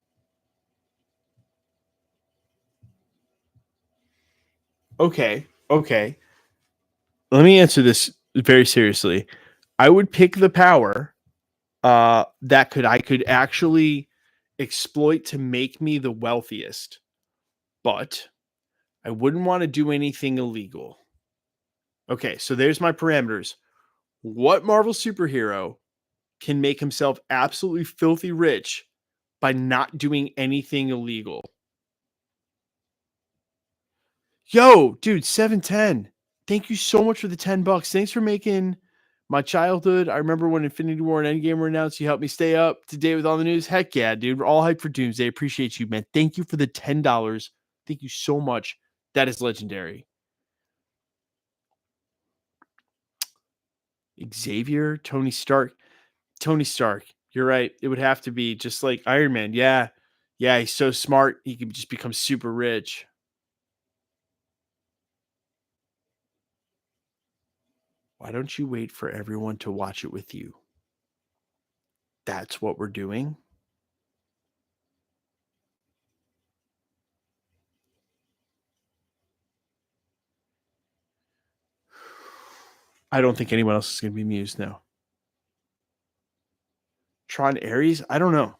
Okay. Okay. Let me answer this very seriously. I would pick the power that I could actually exploit to make me the wealthiest, but I wouldn't want to do anything illegal. Okay, so there's my parameters. What Marvel superhero can make himself absolutely filthy rich by not doing anything illegal? Yo, dude, 710. Thank you so much for the $10. Thanks for making my childhood. I remember when Infinity War and Endgame were announced. You helped me stay up to date with all the news. Heck yeah, dude. We're all hyped for Doomsday. Appreciate you, man. Thank you for the $10. Thank you so much. That is legendary. Xavier, Tony Stark. Tony Stark. You're right. It would have to be just like Iron Man. Yeah. Yeah, he's so smart. He could just become super rich. Why don't you wait for everyone to watch it with you? That's what we're doing. I don't think anyone else is going to be Muse now. Tron Ares? I don't know.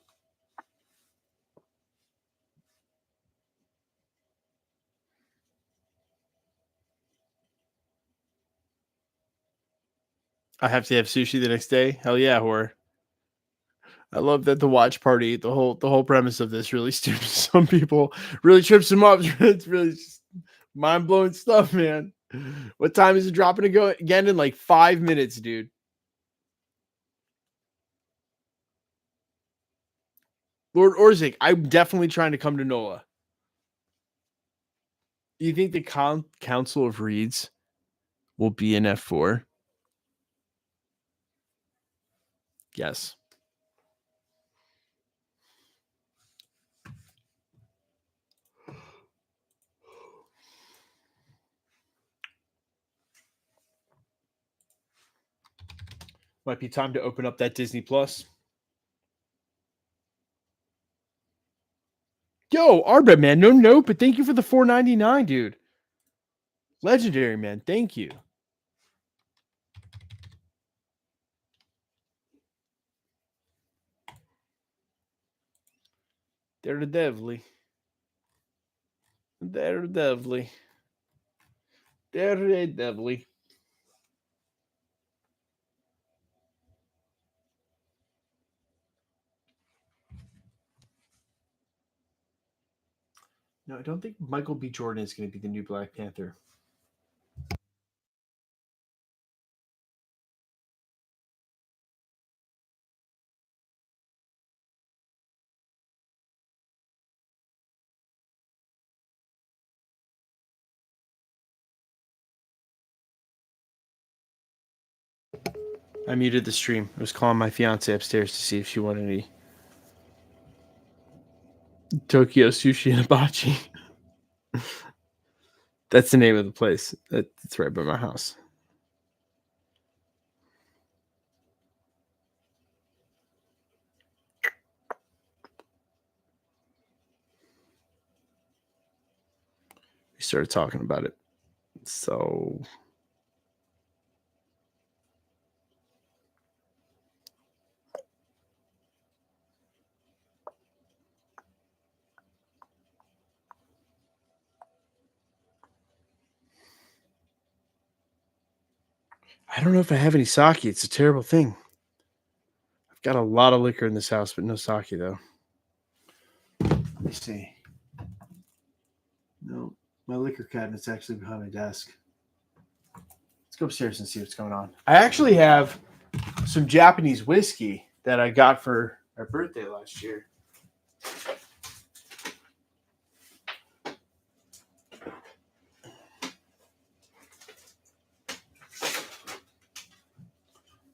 I have to have sushi the next day. Hell yeah, horror. I love that the watch party, the whole premise of this really stupid. Some people really trips them up. It's really just mind blowing stuff, man. What time is it dropping to go again in like 5 minutes, dude? Lord Orzik, I'm definitely trying to come to NOLA. Do you think the Council of Reeds will be in F4? Yes. Might be time to open up that Disney Plus. Yo, Arbet, man. No, but thank you for the $4.99, dude. Legendary, man. Thank you. Daredevil. Daredevil. Daredevil. No, I don't think Michael B. Jordan is going to be the new Black Panther. I muted the stream. I was calling my fiance upstairs to see if she wanted any Tokyo Sushi and Hibachi. That's the name of the place. That's right by my house. We started talking about it. So I don't know if I have any sake. It's a terrible thing. I've got a lot of liquor in this house, but no sake though. Let me see. No, my liquor cabinet's actually behind my desk. Let's go upstairs and see what's going on. I actually have some Japanese whiskey that I got for our birthday last year.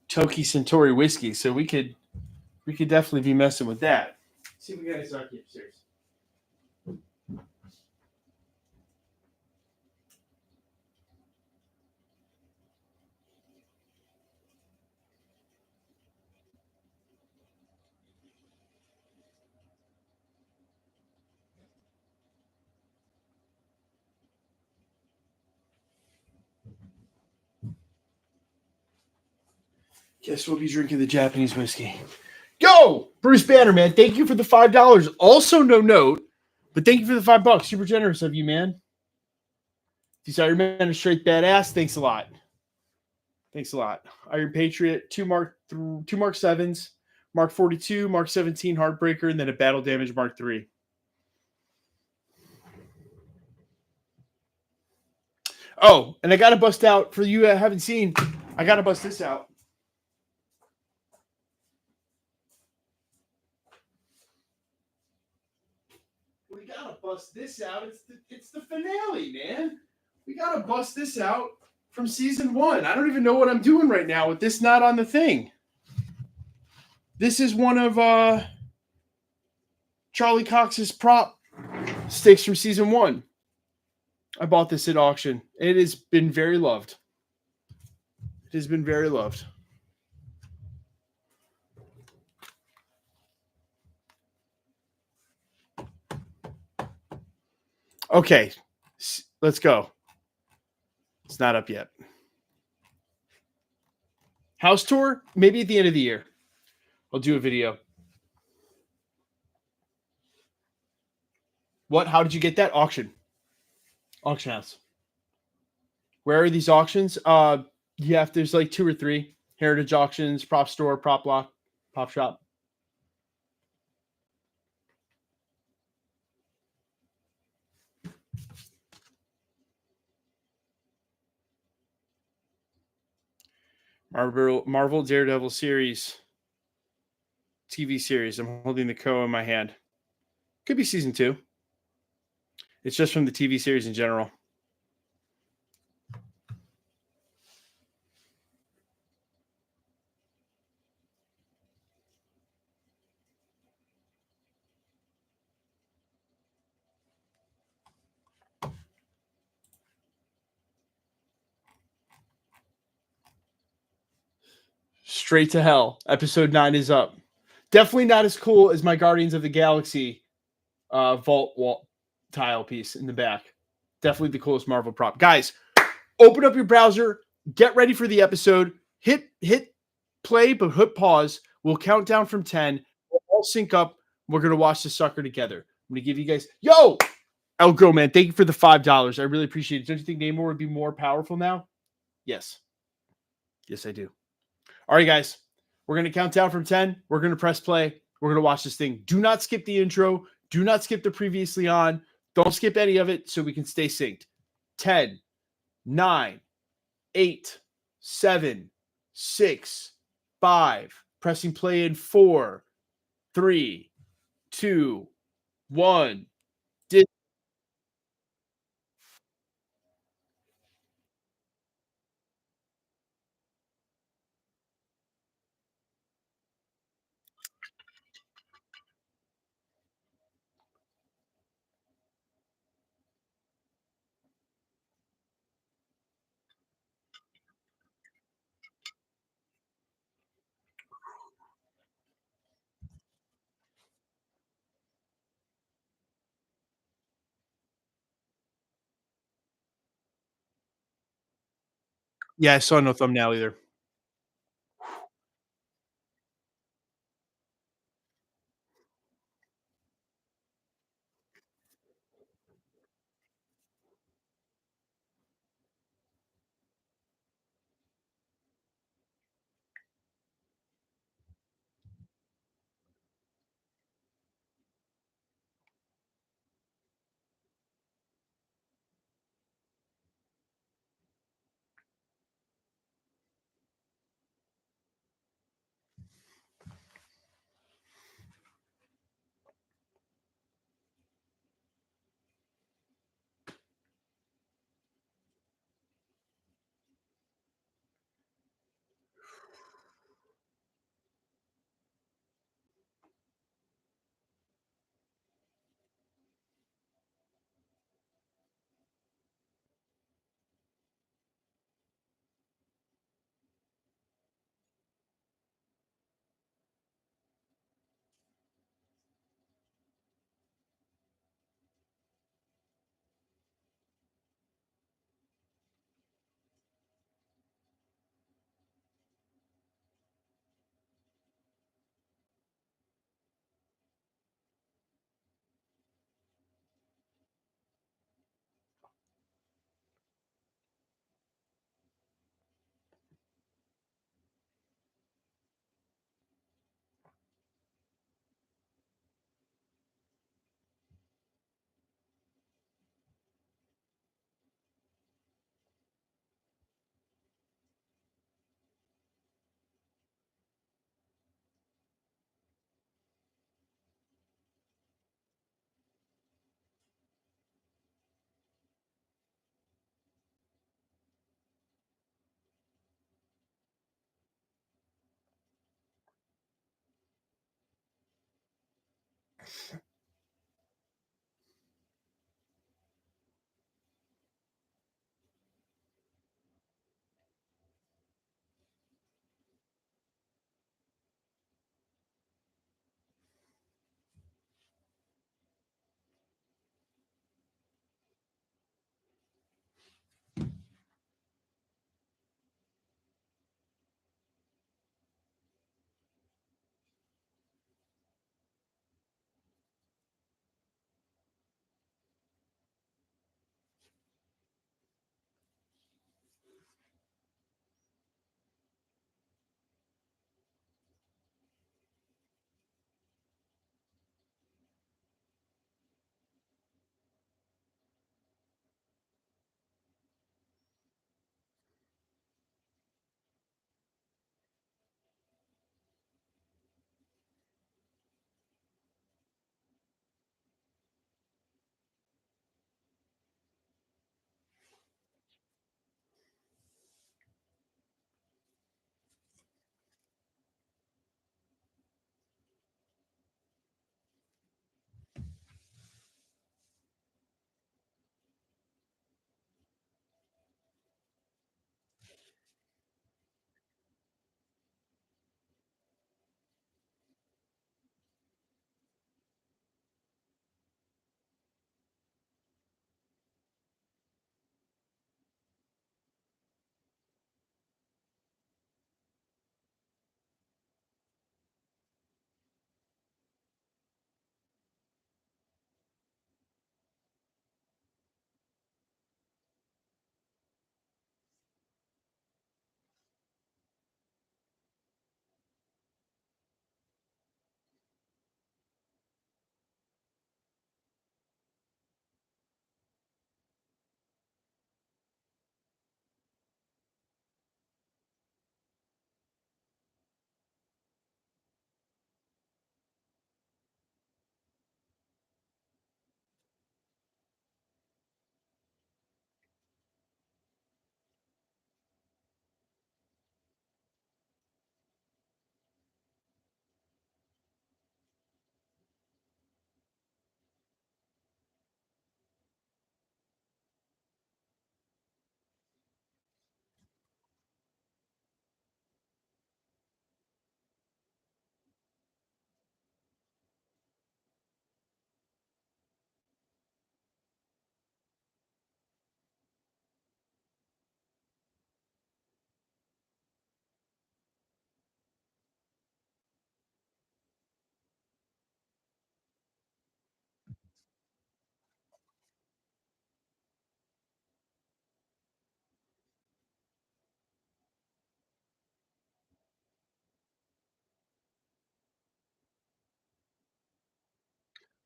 Toki Centauri whiskey, so we could definitely be messing with that. Let's see if we got any sake upstairs. Guess we'll be drinking the Japanese whiskey. Yo, Bruce Banner, man. Thank you for the $5. Also, no note, but thank you for the $5. Super generous of you, man. Desire Man, a straight badass. Thanks a lot. Thanks a lot. Iron Patriot, two Mark 7s, Mark 42, Mark 17 Heartbreaker, and then a Battle Damage Mark 3. Oh, and I got to bust out for you that haven't seen. I got to bust this out. We got to bust this out. It's the finale, man. We got to bust this out from season 1. I don't even know what I'm doing right now with this not on the thing. This is one of Charlie Cox's prop sticks from season 1. I bought this at auction. It has been very loved. It has been very loved. Okay, let's go. It's not up yet. House tour, maybe at the end of the year. I'll do a video. What? How did you get that? Auction. Auction house. Where are these auctions? There's like 2 or 3. Heritage Auctions, Prop Store, Prop Lock, Pop Shop. Marvel Daredevil series. TV series. I'm holding the co in my hand. Could be season 2. It's just from the TV series in general. Straight to Hell. Episode 9 is up. Definitely not as cool as my Guardians of the Galaxy vault wall tile piece in the back. Definitely the coolest Marvel prop. Guys, open up your browser. Get ready for the episode. Hit play, but hit pause. We'll count down from 10. We'll all sync up. We're going to watch the sucker together. I'm going to give you guys... Yo! Elgo, man, thank you for the $5. I really appreciate it. Don't you think Namor would be more powerful now? Yes. Yes, I do. All right, guys. We're going to count down from 10. We're going to press play. We're going to watch this thing. Do not skip the intro. Do not skip the previously on. Don't skip any of it so we can stay synced. 10, 9, 8, 7, 6, 5. Pressing play in 4, 3, 2, 1. Yeah, I saw no thumbnail either.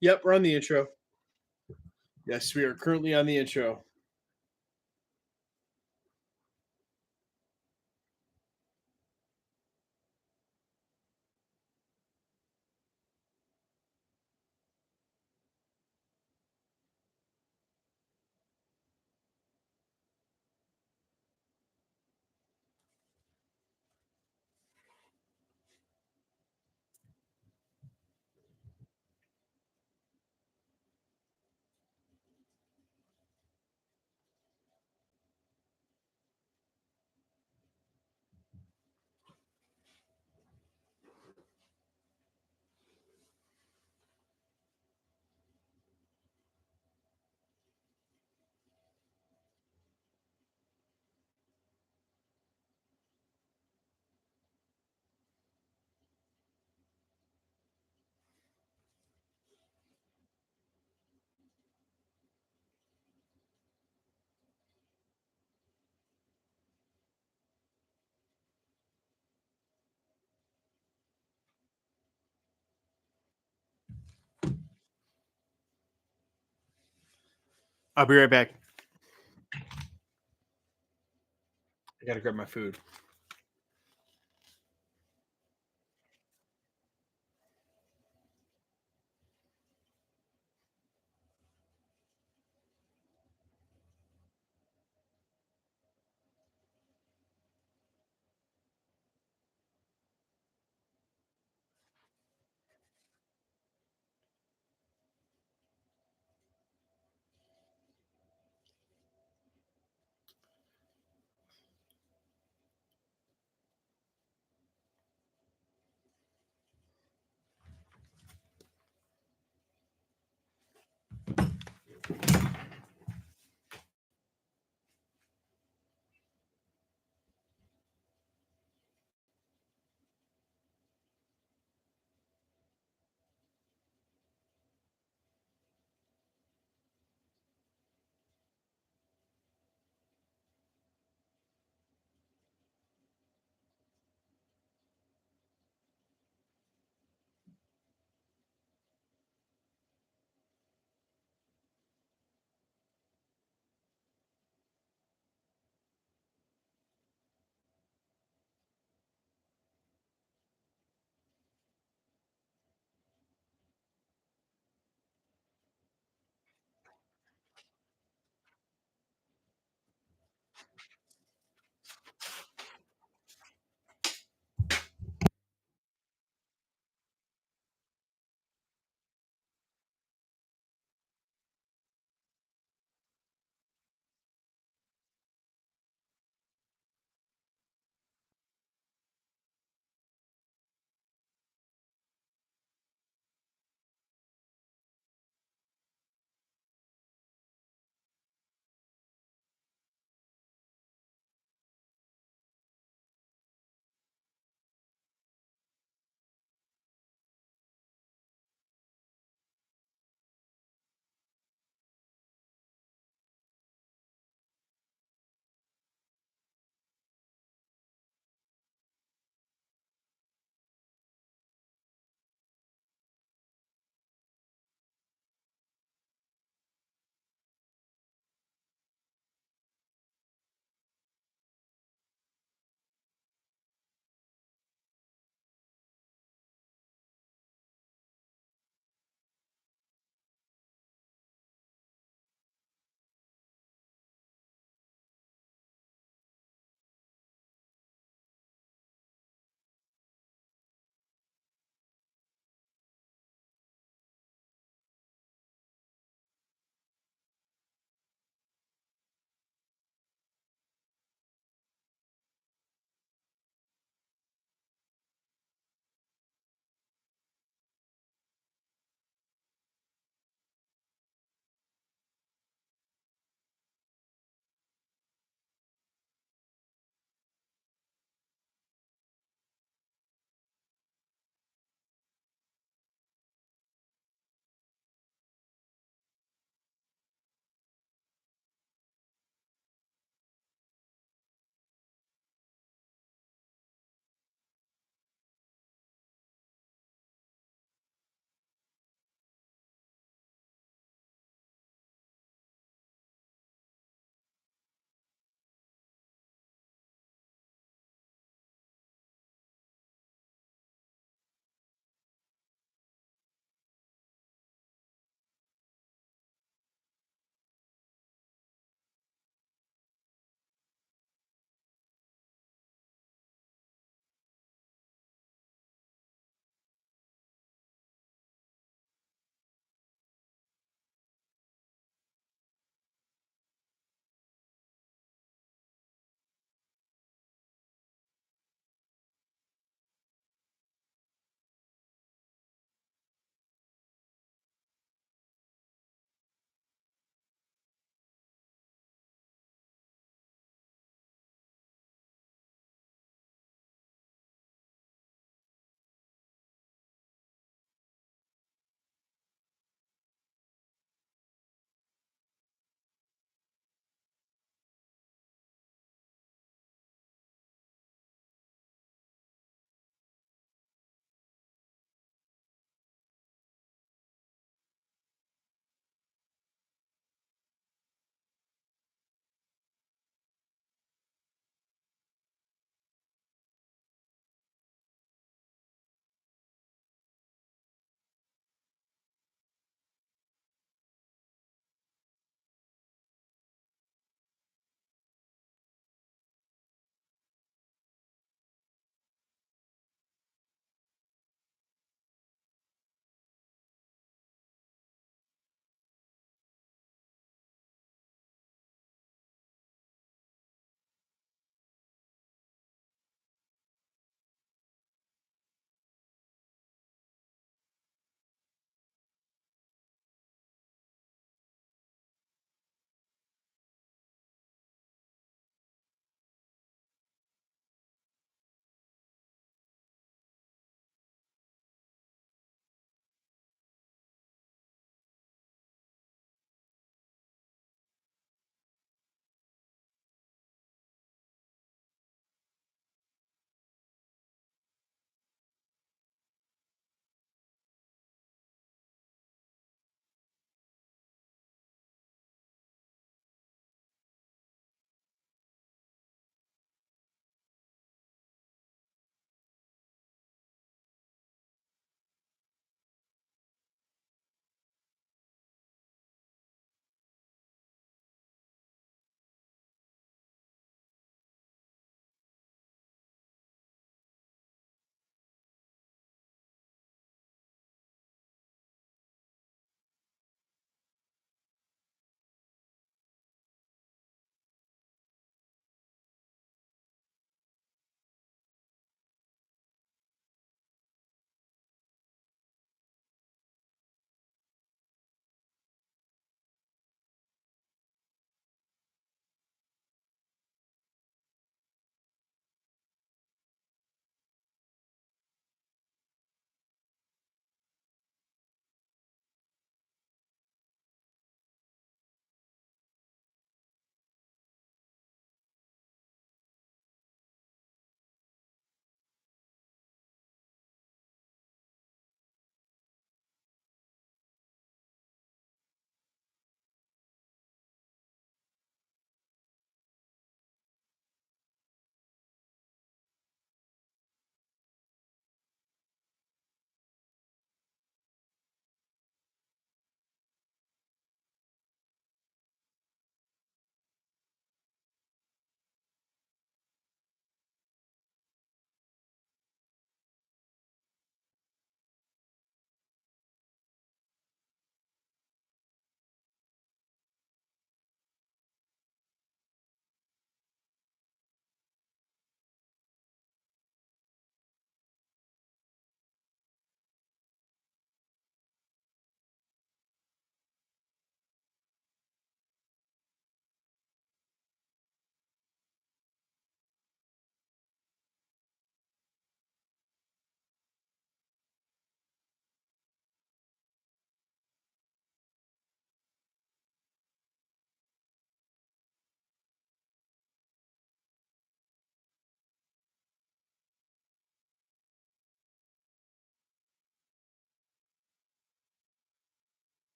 Yep, we're on the intro. Yes, we are currently on the intro. I'll be right back. I gotta grab my food.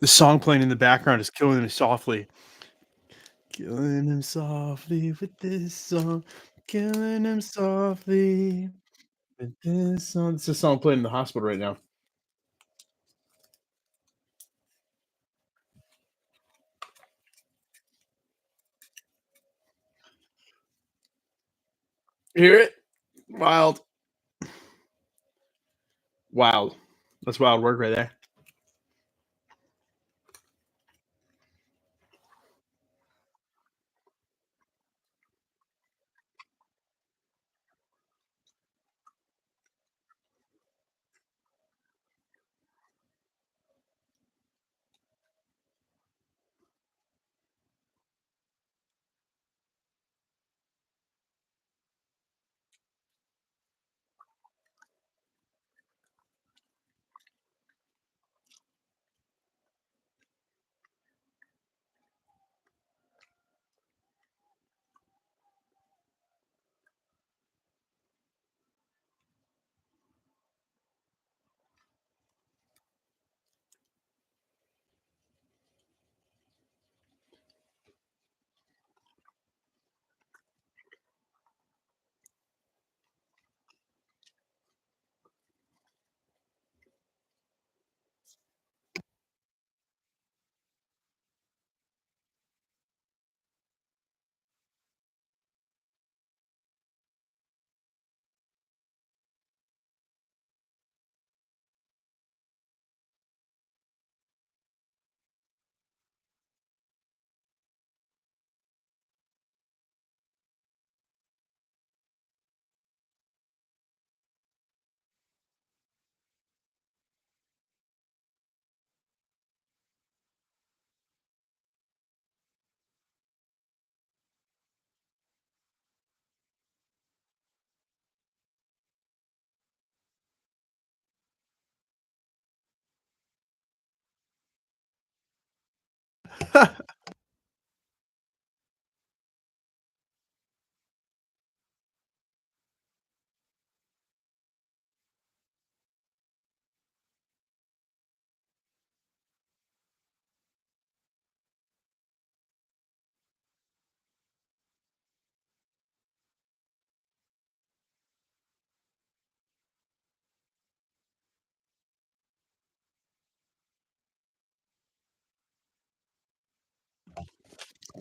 The song playing in the background is killing me softly. Killing him softly with this song. Killing him softly with this song. It's a song playing in the hospital right now. Hear it? Wild. Wild. That's wild work right there.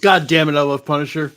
God damn it, I love Punisher.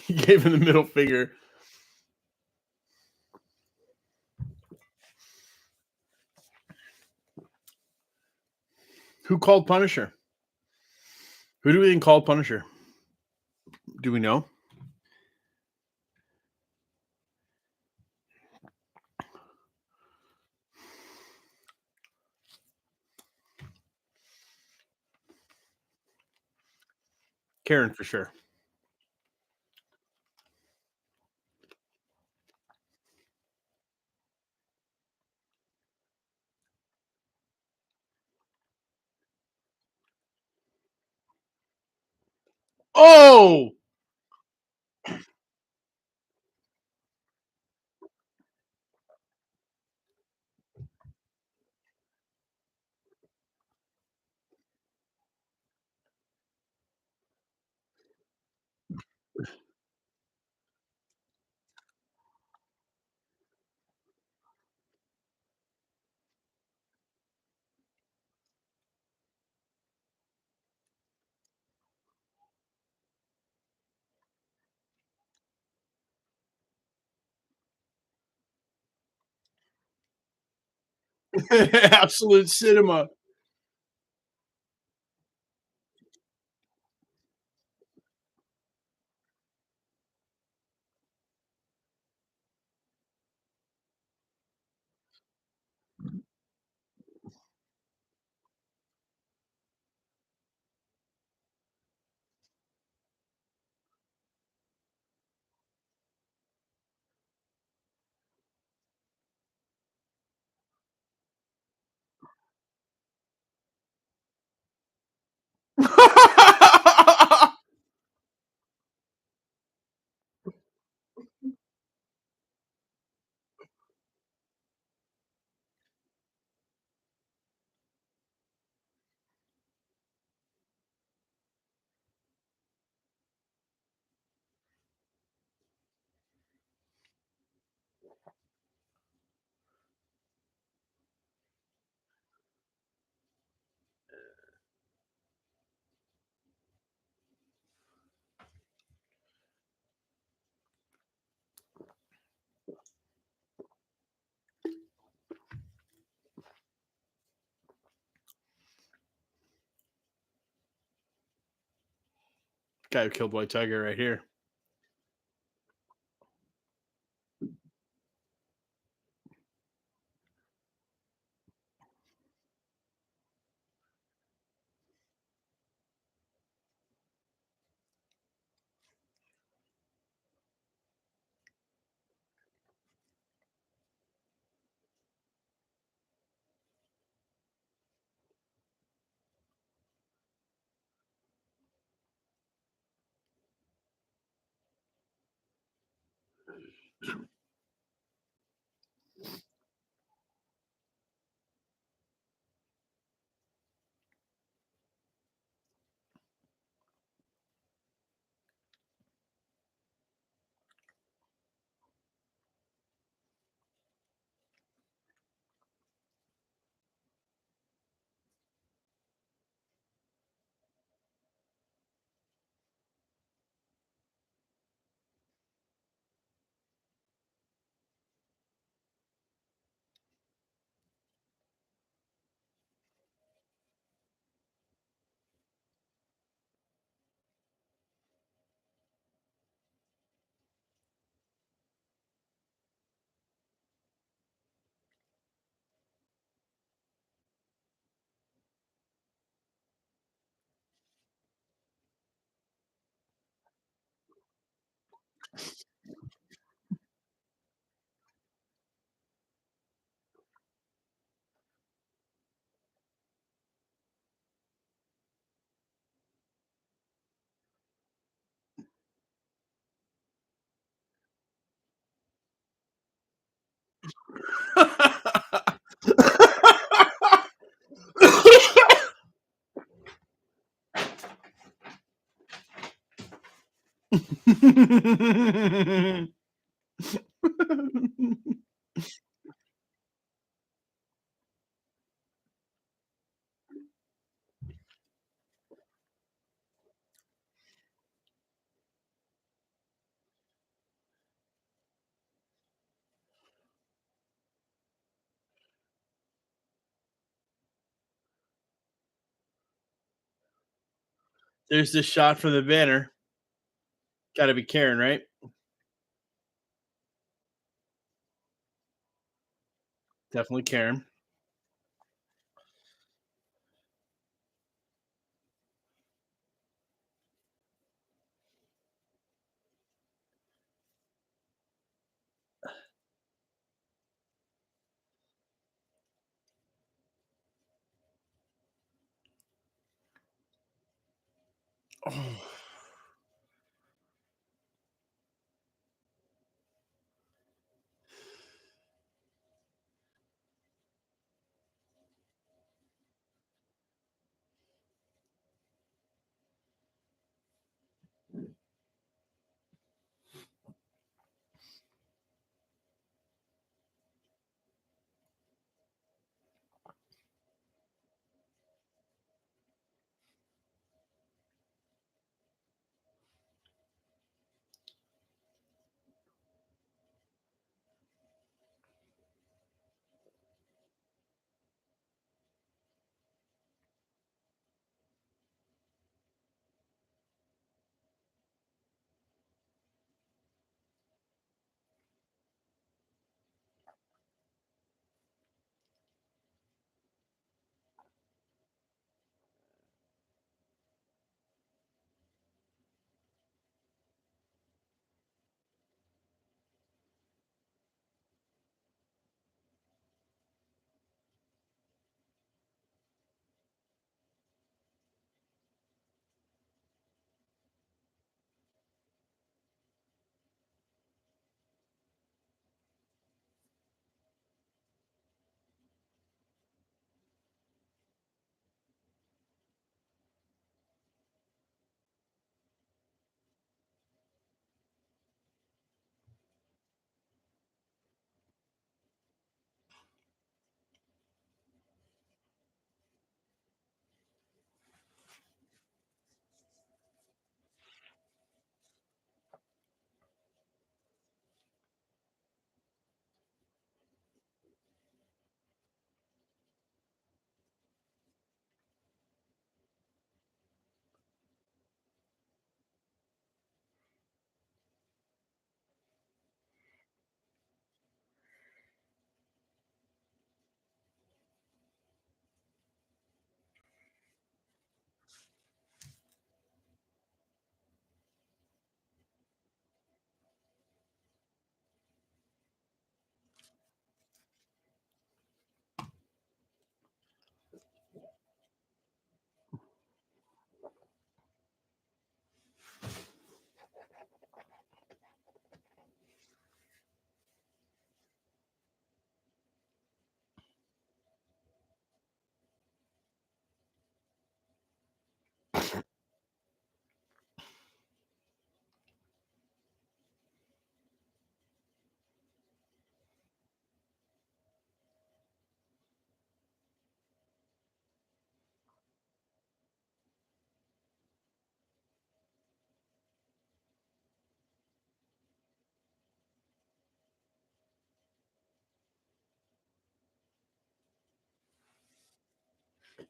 He gave him the middle finger. Who called Punisher? Who do we think called Punisher? Do we know? Karen for sure. Oh, Absolute cinema. Guy who killed White Tiger right here. There's the shot from the banner. Got to be Karen, right? Definitely Karen. Oh.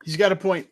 He's got a point.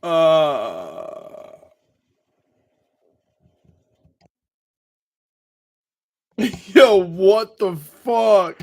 Uh, yo, what the fuck?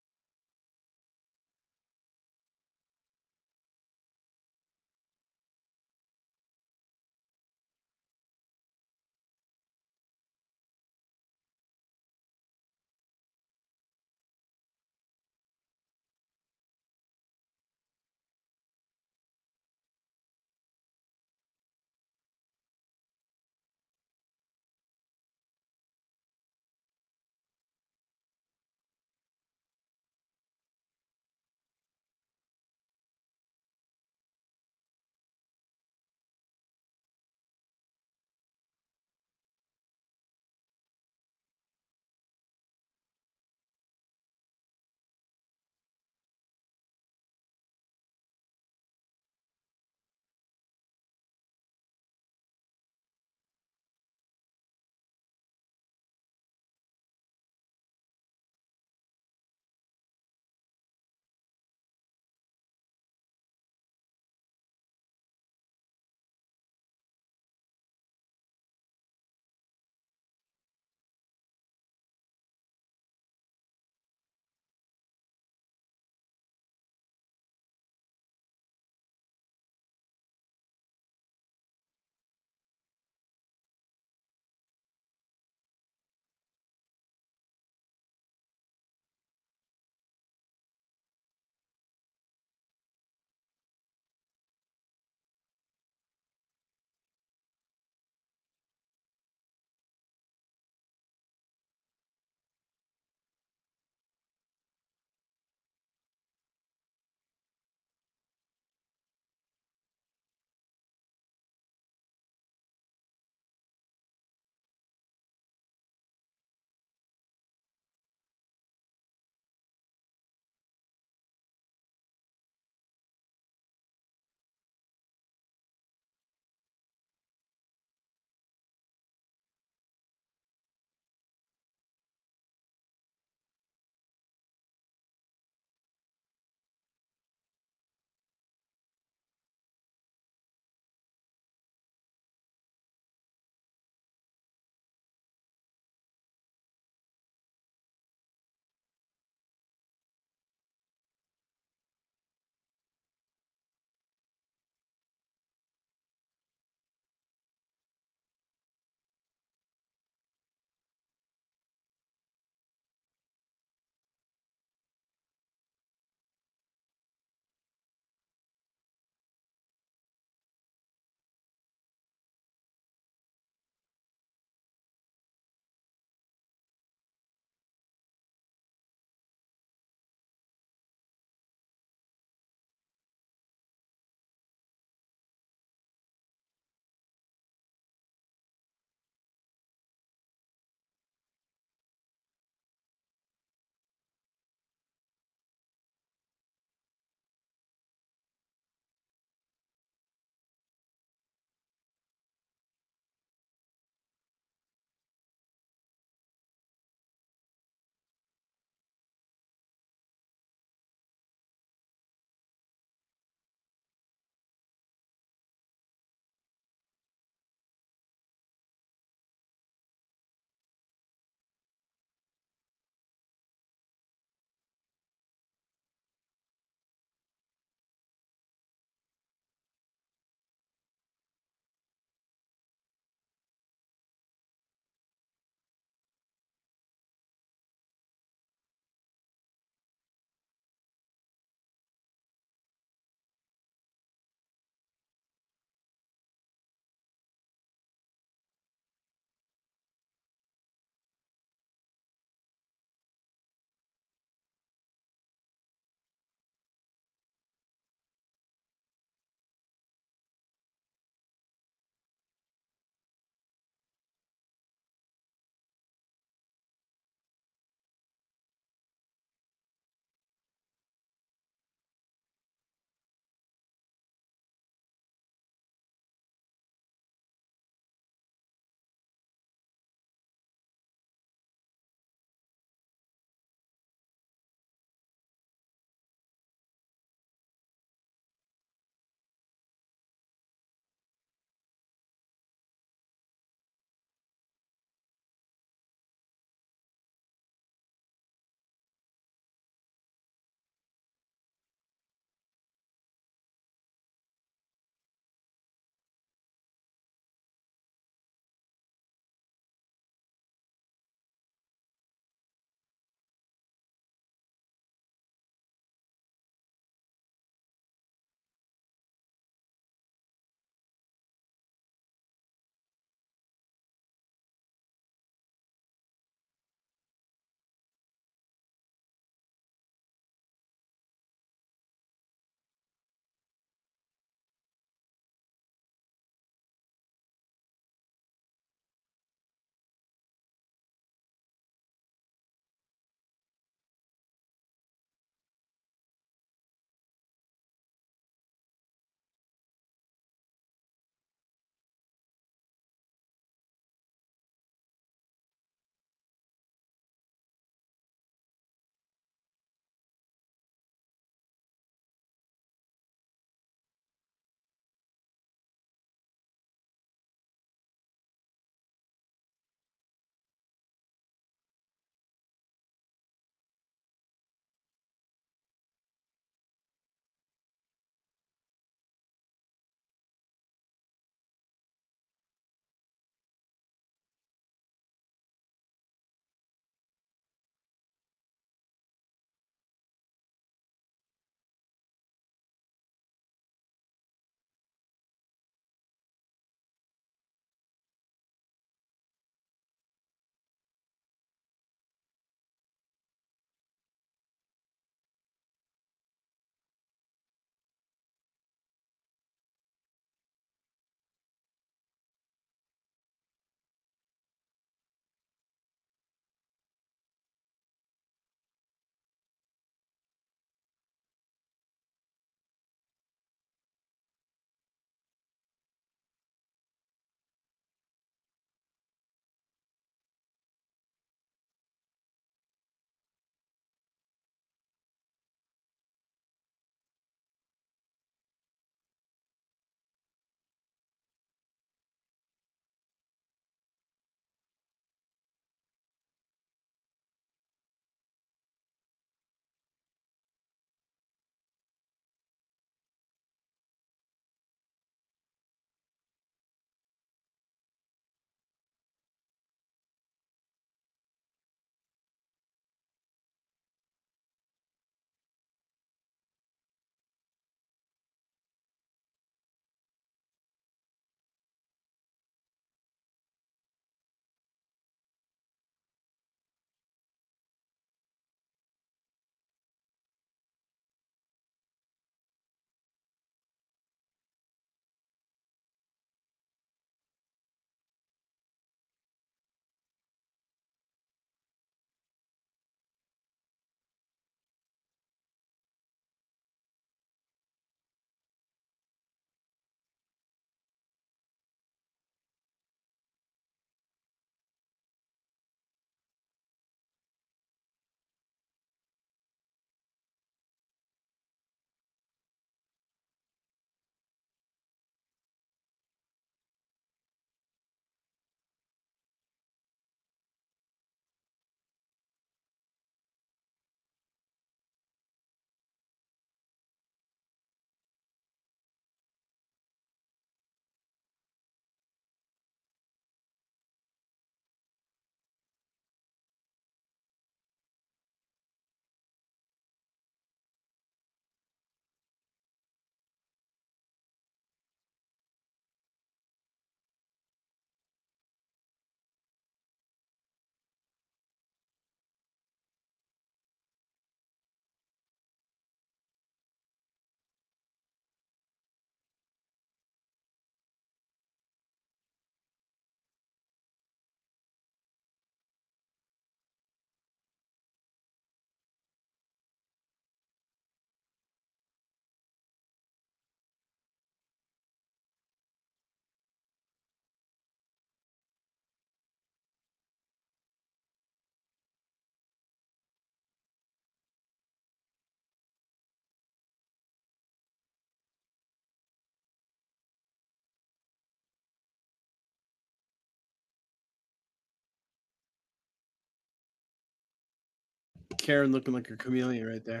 Karen looking like a chameleon right there.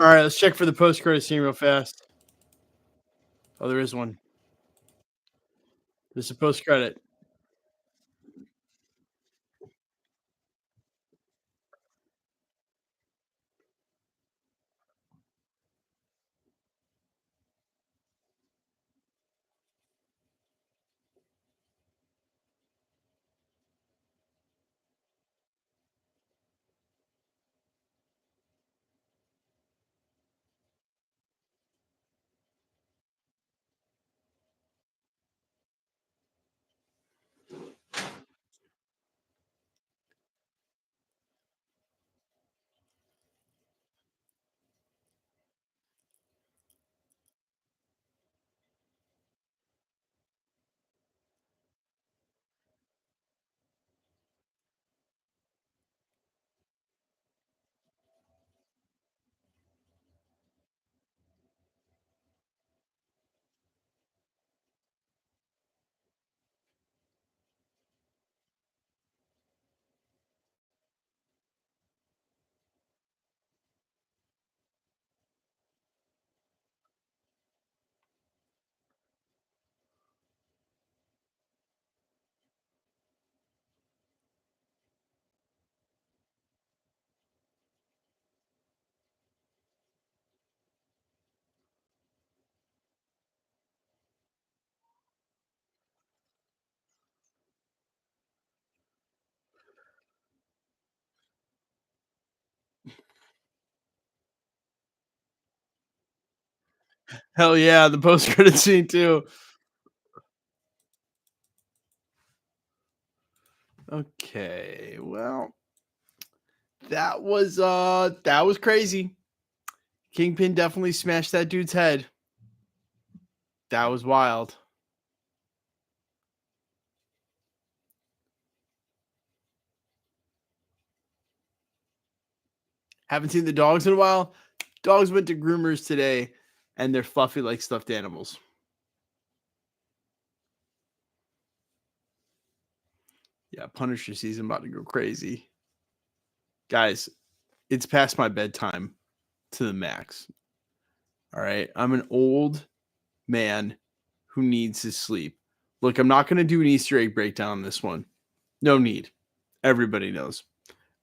All right, let's check for the post credit scene real fast. Oh, there is one. There's a post credit. Hell yeah, the post credit scene too. Okay, well, that was crazy. Kingpin definitely smashed that dude's head. That was wild. Haven't seen the dogs in a while. Dogs went to groomers today, and they're fluffy like stuffed animals. Yeah, Punisher season about to go crazy. Guys, it's past my bedtime to the max. All right. I'm an old man who needs his sleep. Look, I'm not going to do an Easter egg breakdown on this one. No need. Everybody knows.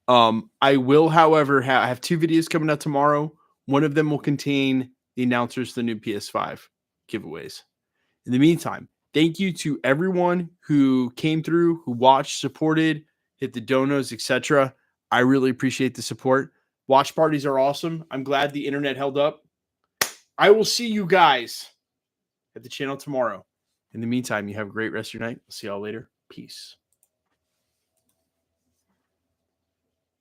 I will, however, I have two videos coming out tomorrow. One of them will contain the announcers to the new PS5 giveaways. In the meantime, thank you to everyone who came through, who watched, supported, hit the donos, etc. I really appreciate the support. Watch parties are awesome. I'm glad the internet held up. I will see you guys at the channel tomorrow. In the meantime, you have a great rest of your night. I'll see y'all later. Peace.